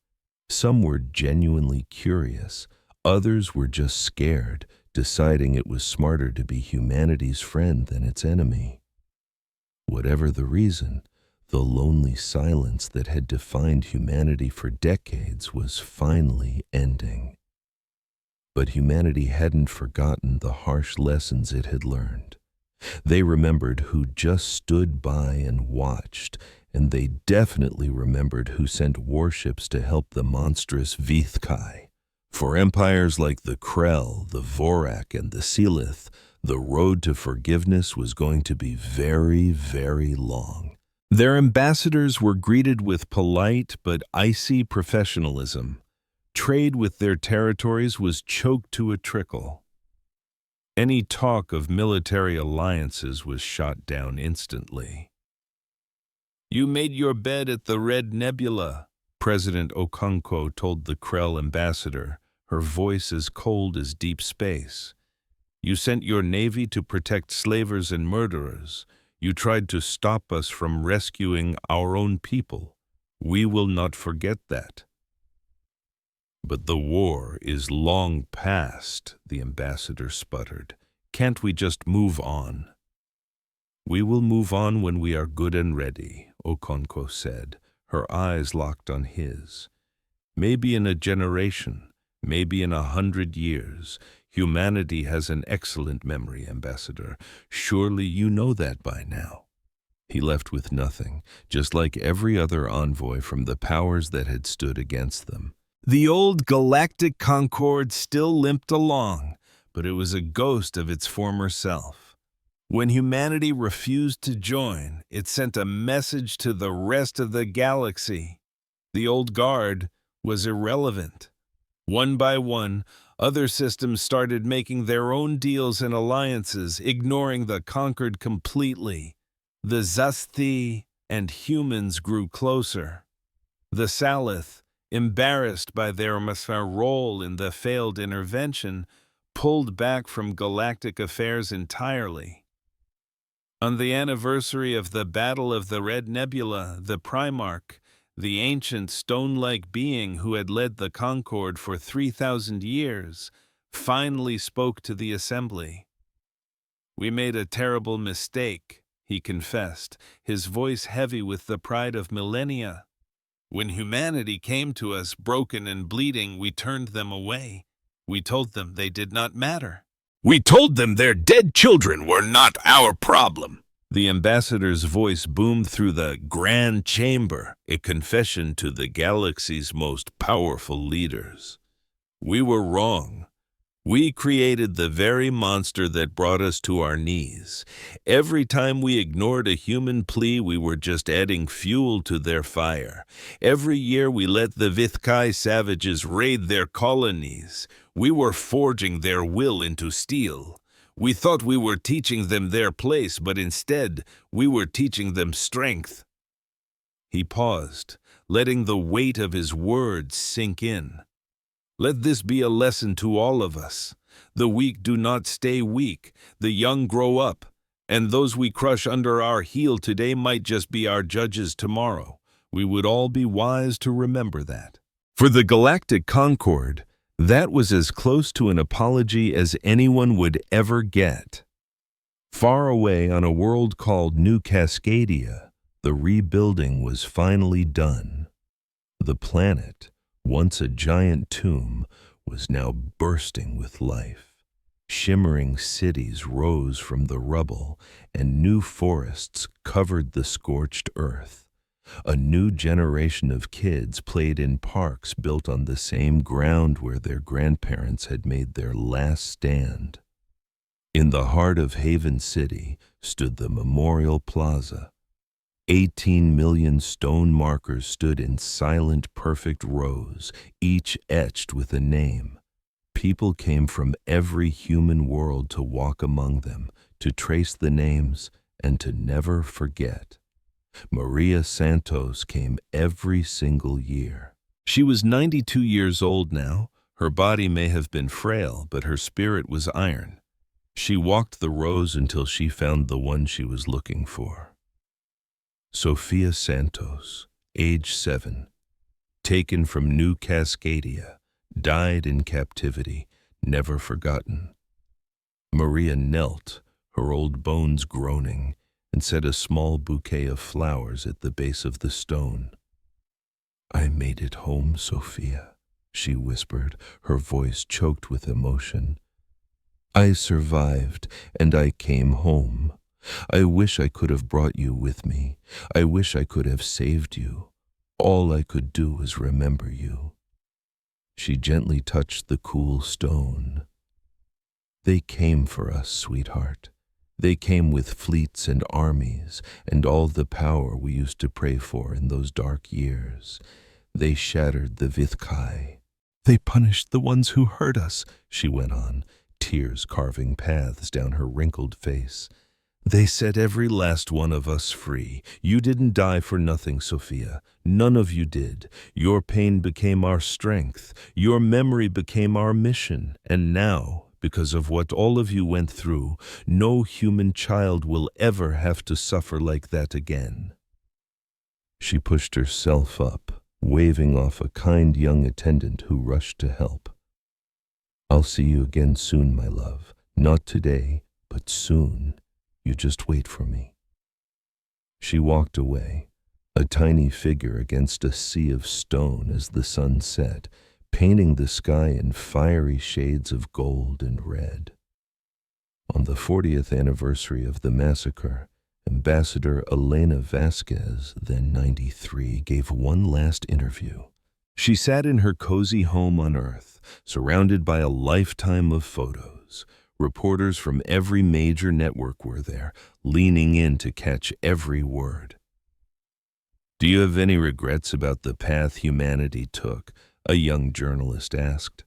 Some were genuinely curious, others were just scared, deciding it was smarter to be humanity's friend than its enemy. Whatever the reason, The lonely silence that had defined humanity for decades was finally ending. But humanity hadn't forgotten the harsh lessons it had learned. They remembered who just stood by and watched, and they definitely remembered who sent warships to help the monstrous Vithkai. For empires like the Krell, the Vorak, and the Sealith, the road to forgiveness was going to be very, very long. Their ambassadors were greeted with polite but icy professionalism. Trade with their territories was choked to a trickle. Any talk of military alliances was shot down instantly. "You made your bed at the Red Nebula," President Okonkwo told the Krell ambassador, her voice as cold as deep space. "You sent your navy to protect slavers and murderers. You tried to stop us from rescuing our own people. We will not forget that." "But the war is long past," the ambassador sputtered. "Can't we just move on?" "We will move on when we are good and ready," Okonkwo said, her eyes locked on his. "Maybe in a generation, maybe in 100 years. Humanity has an excellent memory, Ambassador. Surely you know that by now." He left with nothing, just like every other envoy from the powers that had stood against them. The old galactic Concorde still limped along, but it was a ghost of its former self. When humanity refused to join, it sent a message to the rest of the galaxy. The old guard was irrelevant. One by one, other systems started making their own deals and alliances, ignoring the conquered completely. The Zasthi and humans grew closer. The Salith, embarrassed by their role in the failed intervention, pulled back from galactic affairs entirely. On the anniversary of the Battle of the Red Nebula, the Primarch, the ancient stone-like being who had led the Concorde for 3,000 years, finally spoke to the assembly. "We made a terrible mistake," he confessed, his voice heavy with the pride of millennia. "When humanity came to us broken and bleeding, we turned them away. We told them they did not matter. We told them their dead children were not our problem." The ambassador's voice boomed through the Grand Chamber, a confession to the galaxy's most powerful leaders. "We were wrong. We created the very monster that brought us to our knees. Every time we ignored a human plea, we were just adding fuel to their fire. Every year we let the Vithkai savages raid their colonies. We were forging their will into steel. We thought we were teaching them their place, but instead we were teaching them strength." He paused, letting the weight of his words sink in. "Let this be a lesson to all of us. The weak do not stay weak, the young grow up, and those we crush under our heel today might just be our judges tomorrow. We would all be wise to remember that." For the Galactic Concorde, that was as close to an apology as anyone would ever get. Far away on a world called New Cascadia, the rebuilding was finally done. The planet, once a giant tomb, was now bursting with life. Shimmering cities rose from the rubble, and new forests covered the scorched earth. A new generation of kids played in parks built on the same ground where their grandparents had made their last stand. In the heart of Haven City stood the Memorial Plaza. 18 million stone markers stood in silent, perfect rows, each etched with a name. People came from every human world to walk among them, to trace the names, and to never forget. Maria Santos came every single year. She was 92 years old now. Her body may have been frail, but her spirit was iron. She walked the rows until she found the one she was looking for. Sophia Santos, age 7, taken from New Cascadia, died in captivity, never forgotten. Maria knelt, her old bones groaning, and set a small bouquet of flowers at the base of the stone. "I made it home, Sophia," she whispered, her voice choked with emotion. "I survived, and I came home. I wish I could have brought you with me. I wish I could have saved you. All I could do was remember you." She gently touched the cool stone. "They came for us, sweetheart. They came with fleets and armies and all the power we used to pray for in those dark years. They shattered the Vithkai. They punished the ones who hurt us," she went on, tears carving paths down her wrinkled face. "They set every last one of us free. You didn't die for nothing, Sophia. None of you did. Your pain became our strength. Your memory became our mission. And now, because of what all of you went through, no human child will ever have to suffer like that again." She pushed herself up, waving off a kind young attendant who rushed to help. "I'll see you again soon, my love. Not today, but soon. You just wait for me." She walked away, a tiny figure against a sea of stone as the sun set, painting the sky in fiery shades of gold and red. On the 40th anniversary of the massacre, Ambassador Elena Vasquez, then 93, gave one last interview. She sat in her cozy home on Earth, surrounded by a lifetime of photos. Reporters from every major network were there, leaning in to catch every word. "Do you have any regrets about the path humanity took?" a young journalist asked.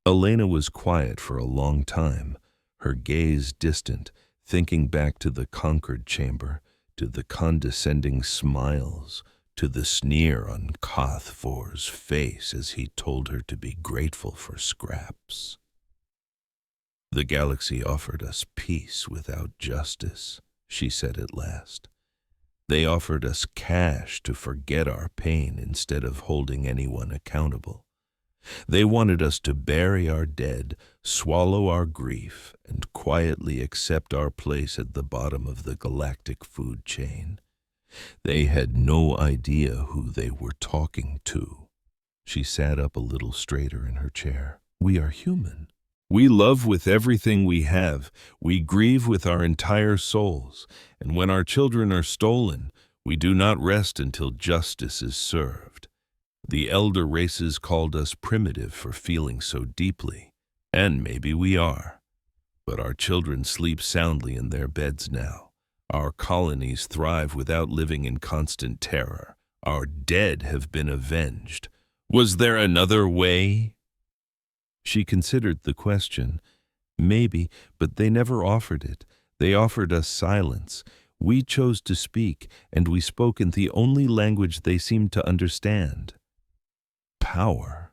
Elena was quiet for a long time, her gaze distant, thinking back to the conquered chamber, to the condescending smiles, to the sneer on Kothvor's face as he told her to be grateful for scraps. "The galaxy offered us peace without justice," she said at last. "They offered us cash to forget our pain instead of holding anyone accountable. They wanted us to bury our dead, swallow our grief, and quietly accept our place at the bottom of the galactic food chain. They had no idea who they were talking to." She sat up a little straighter in her chair. "We are human. We love with everything we have. We grieve with our entire souls. And when our children are stolen, we do not rest until justice is served. The elder races called us primitive for feeling so deeply, and maybe we are. But our children sleep soundly in their beds now. Our colonies thrive without living in constant terror. Our dead have been avenged. Was there another way?" She considered the question. Maybe, but they never offered it. They offered us silence. We chose to speak, and we spoke in the only language they seemed to understand. Power.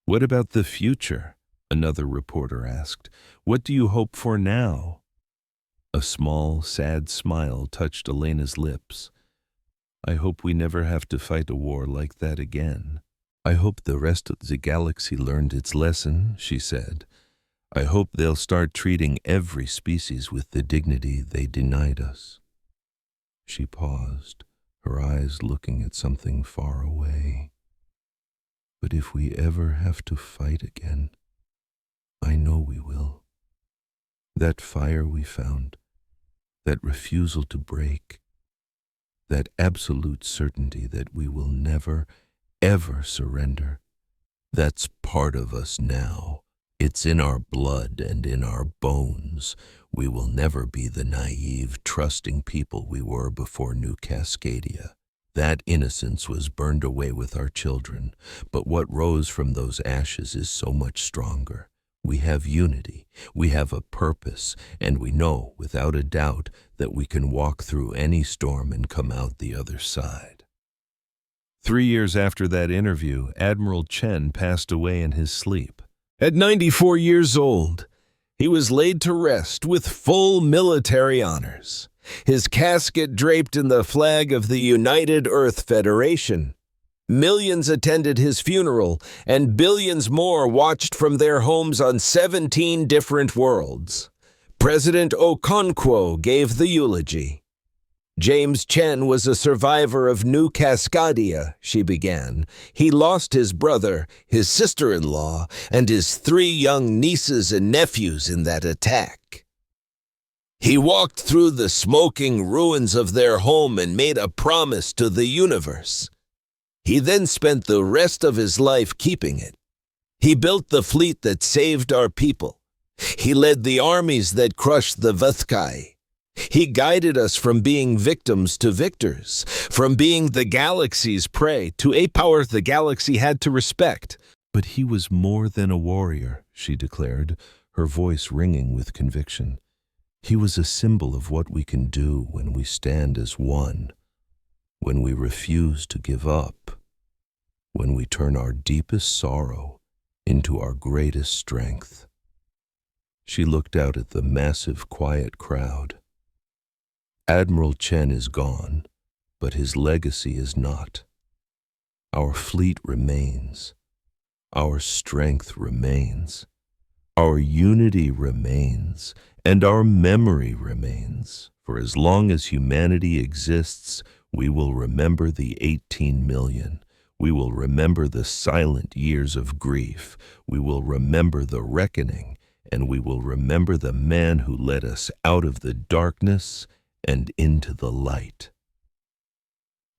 "What about the future?" another reporter asked. "What do you hope for now?" A small, sad smile touched Elena's lips. "I hope we never have to fight a war like that again. I hope the rest of the galaxy learned its lesson," she said. "I hope they'll start treating every species with the dignity they denied us." She paused, her eyes looking at something far away. "But if we ever have to fight again, I know we will. That fire we found, that refusal to break, that absolute certainty that we will never, ever surrender, that's part of us now. It's in our blood and in our bones. We will never be the naive, trusting people we were before New Cascadia. That innocence was burned away with our children, but what rose from those ashes is so much stronger. We have unity, we have a purpose, and we know, without a doubt, that we can walk through any storm and come out the other side." 3 years after that interview, Admiral Chen passed away in his sleep. At 94 years old, he was laid to rest with full military honors, his casket draped in the flag of the United Earth Federation. Millions attended his funeral, and billions more watched from their homes on 17 different worlds. President Okonkwo gave the eulogy. James Chen was a survivor of New Cascadia, she began. He lost his brother, his sister-in-law, and his 3 young nieces and nephews in that attack. He walked through the smoking ruins of their home and made a promise to the universe. He then spent the rest of his life keeping it. He built the fleet that saved our people. He led the armies that crushed the Vthkai. He guided us from being victims to victors, from being the galaxy's prey to a power the galaxy had to respect. But he was more than a warrior, she declared, her voice ringing with conviction. He was a symbol of what we can do when we stand as one, when we refuse to give up, when we turn our deepest sorrow into our greatest strength. She looked out at the massive, quiet crowd. Admiral Chen is gone, but his legacy is not. Our fleet remains. Our strength remains. Our unity remains, and our memory remains. For as long as humanity exists, we will remember the 18 million. We will remember the silent years of grief. We will remember the reckoning, and we will remember the man who led us out of the darkness and into the light.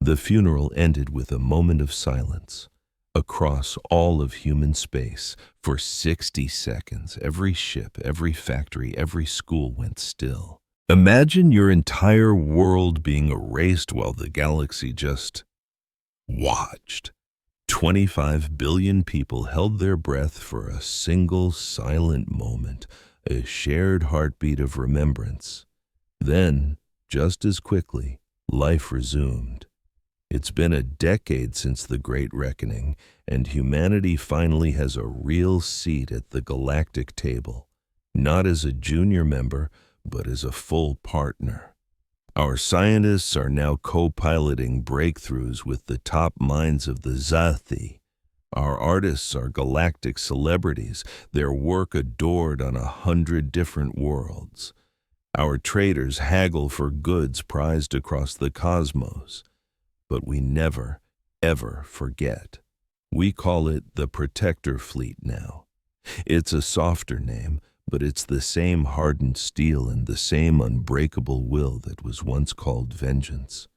The funeral ended with a moment of silence. Across all of human space, for 60 seconds, every ship, every factory, every school went still. Imagine your entire world being erased while the galaxy just watched. 25 billion people held their breath for a single silent moment, a shared heartbeat of remembrance. Then, just as quickly, life resumed. It's been a decade since the Great Reckoning, and humanity finally has a real seat at the galactic table, not as a junior member, but as a full partner. Our scientists are now co-piloting breakthroughs with the top minds of the Zathi. Our artists are galactic celebrities, their work adored on 100 different worlds. Our traders haggle for goods prized across the cosmos. But we never, ever forget. We call it the Protector Fleet now. It's a softer name, but it's the same hardened steel and the same unbreakable will that was once called vengeance.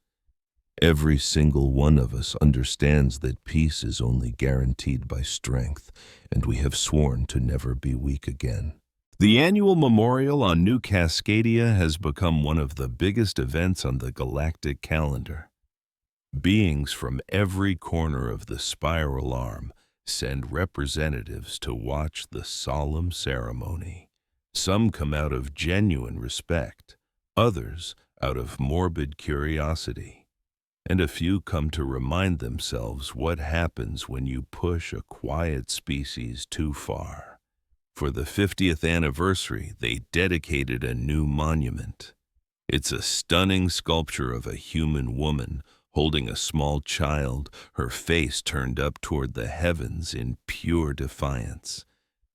Every single one of us understands that peace is only guaranteed by strength, and we have sworn to never be weak again. The annual memorial on New Cascadia has become one of the biggest events on the galactic calendar. Beings from every corner of the spiral arm send representatives to watch the solemn ceremony. Some come out of genuine respect, others out of morbid curiosity, and a few come to remind themselves what happens when you push a quiet species too far. For the 50th anniversary, they dedicated a new monument. It's a stunning sculpture of a human woman holding a small child, her face turned up toward the heavens in pure defiance.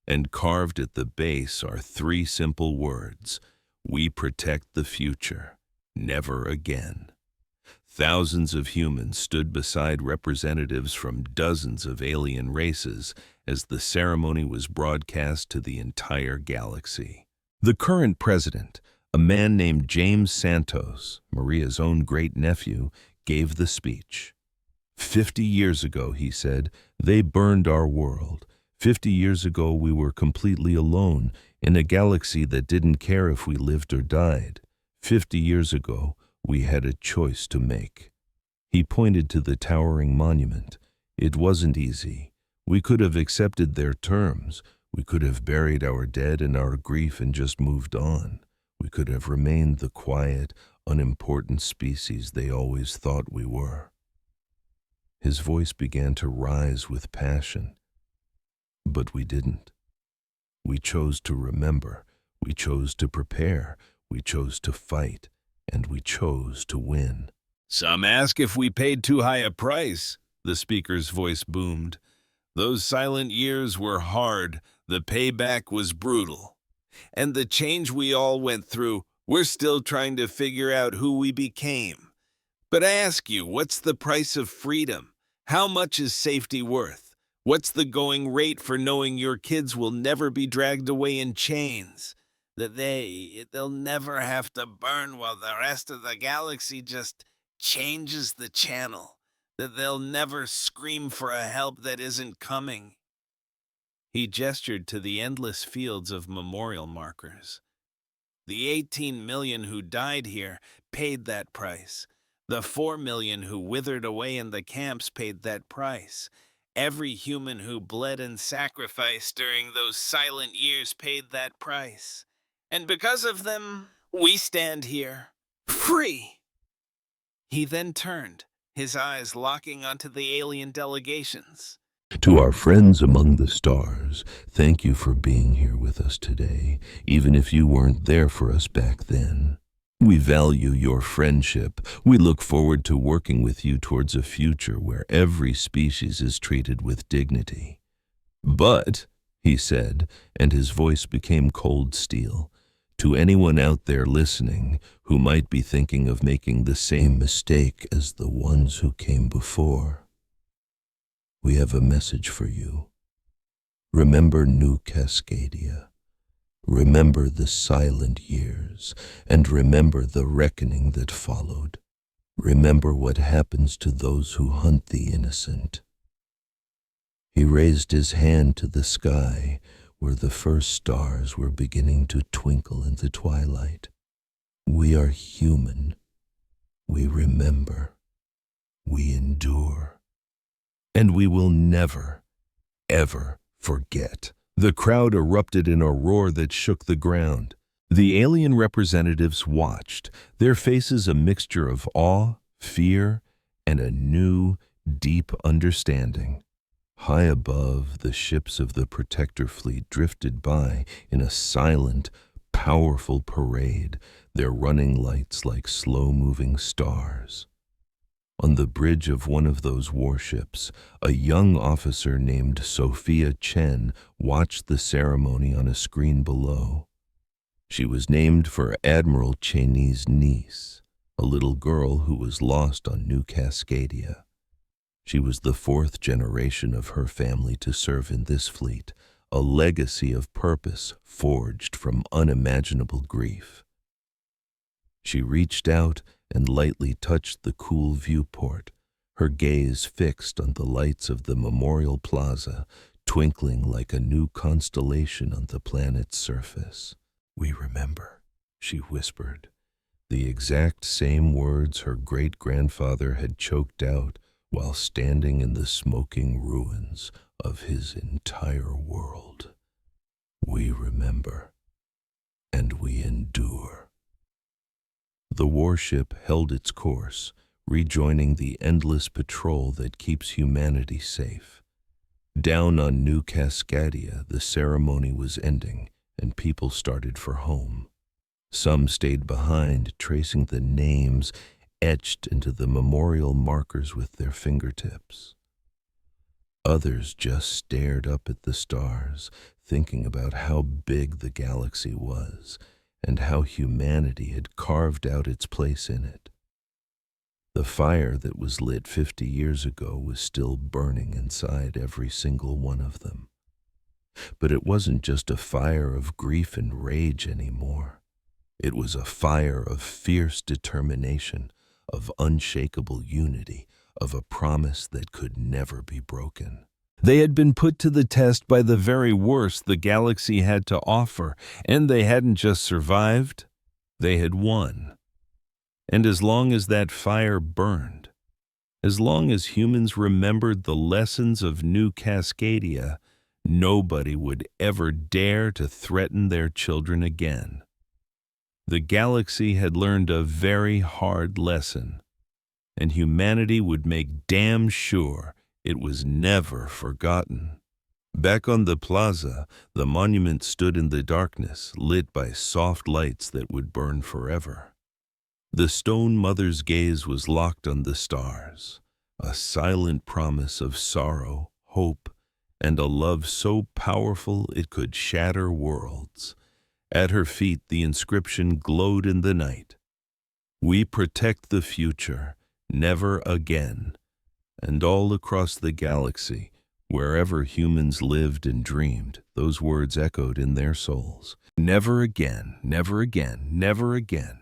And carved at the base are 3 simple words: "We protect the future, never again." Thousands of humans stood beside representatives from dozens of alien races as the ceremony was broadcast to the entire galaxy. The current president, a man named James Santos, Maria's own great-nephew, gave the speech. 50 years ago, he said, they burned our world. 50 years ago, we were completely alone in a galaxy that didn't care if we lived or died. 50 years ago, we had a choice to make. He pointed to the towering monument. It wasn't easy. We could have accepted their terms. We could have buried our dead and our grief and just moved on. We could have remained the quiet, unimportant species they always thought we were. His voice began to rise with passion. But we didn't. We chose to remember. We chose to prepare. We chose to fight. And we chose to win. Some ask if we paid too high a price, the speaker's voice boomed. Those silent years were hard. The payback was brutal. And the change we all went through, we're still trying to figure out who we became. But I ask you, what's the price of freedom? How much is safety worth? What's the going rate for knowing your kids will never be dragged away in chains? That they'll never have to burn while the rest of the galaxy just changes the channel. That they'll never scream for a help that isn't coming. He gestured to the endless fields of memorial markers. The 18 million who died here paid that price. The 4 million who withered away in the camps paid that price. Every human who bled and sacrificed during those silent years paid that price. And because of them, we stand here, free. He then turned, his eyes locking onto the alien delegations. To our friends among the stars, thank you for being here with us today, even if you weren't there for us back then. We value your friendship. We look forward to working with you towards a future where every species is treated with dignity. But, he said, and his voice became cold steel, to anyone out there listening who might be thinking of making the same mistake as the ones who came before, we have a message for you. Remember New Cascadia. Remember the silent years, and remember the reckoning that followed. Remember what happens to those who hunt the innocent. He raised his hand to the sky, where the first stars were beginning to twinkle in the twilight. We are human. We remember. We endure. And we will never, ever forget. The crowd erupted in a roar that shook the ground. The alien representatives watched, their faces a mixture of awe, fear, and a new, deep understanding. High above, the ships of the Protector fleet drifted by in a silent, powerful parade, their running lights like slow-moving stars. On the bridge of one of those warships, a young officer named Sophia Chen watched the ceremony on a screen below. She was named for Admiral Cheney's niece, a little girl who was lost on New Cascadia. She was the fourth generation of her family to serve in this fleet, a legacy of purpose forged from unimaginable grief. She reached out and lightly touched the cool viewport, her gaze fixed on the lights of the Memorial Plaza, twinkling like a new constellation on the planet's surface. "We remember," she whispered, the exact same words her great-grandfather had choked out while standing in the smoking ruins of his entire world. "We remember, and we endure." The warship held its course, rejoining the endless patrol that keeps humanity safe. Down on New Cascadia, the ceremony was ending, and people started for home. Some stayed behind, tracing the names etched into the memorial markers with their fingertips. Others just stared up at the stars, thinking about how big the galaxy was, and how humanity had carved out its place in it. The fire that was lit 50 years ago was still burning inside every single one of them. But it wasn't just a fire of grief and rage anymore. It was a fire of fierce determination, of unshakable unity, of a promise that could never be broken. They had been put to the test by the very worst the galaxy had to offer, and they hadn't just survived, they had won. And as long as that fire burned, as long as humans remembered the lessons of New Cascadia, nobody would ever dare to threaten their children again. The galaxy had learned a very hard lesson, and humanity would make damn sure it was never forgotten. Back on the plaza, the monument stood in the darkness, lit by soft lights that would burn forever. The stone mother's gaze was locked on the stars, a silent promise of sorrow, hope, and a love so powerful it could shatter worlds. At her feet, the inscription glowed in the night. "We protect the future, never again." And all across the galaxy, wherever humans lived and dreamed, those words echoed in their souls. Never again, never again, never again.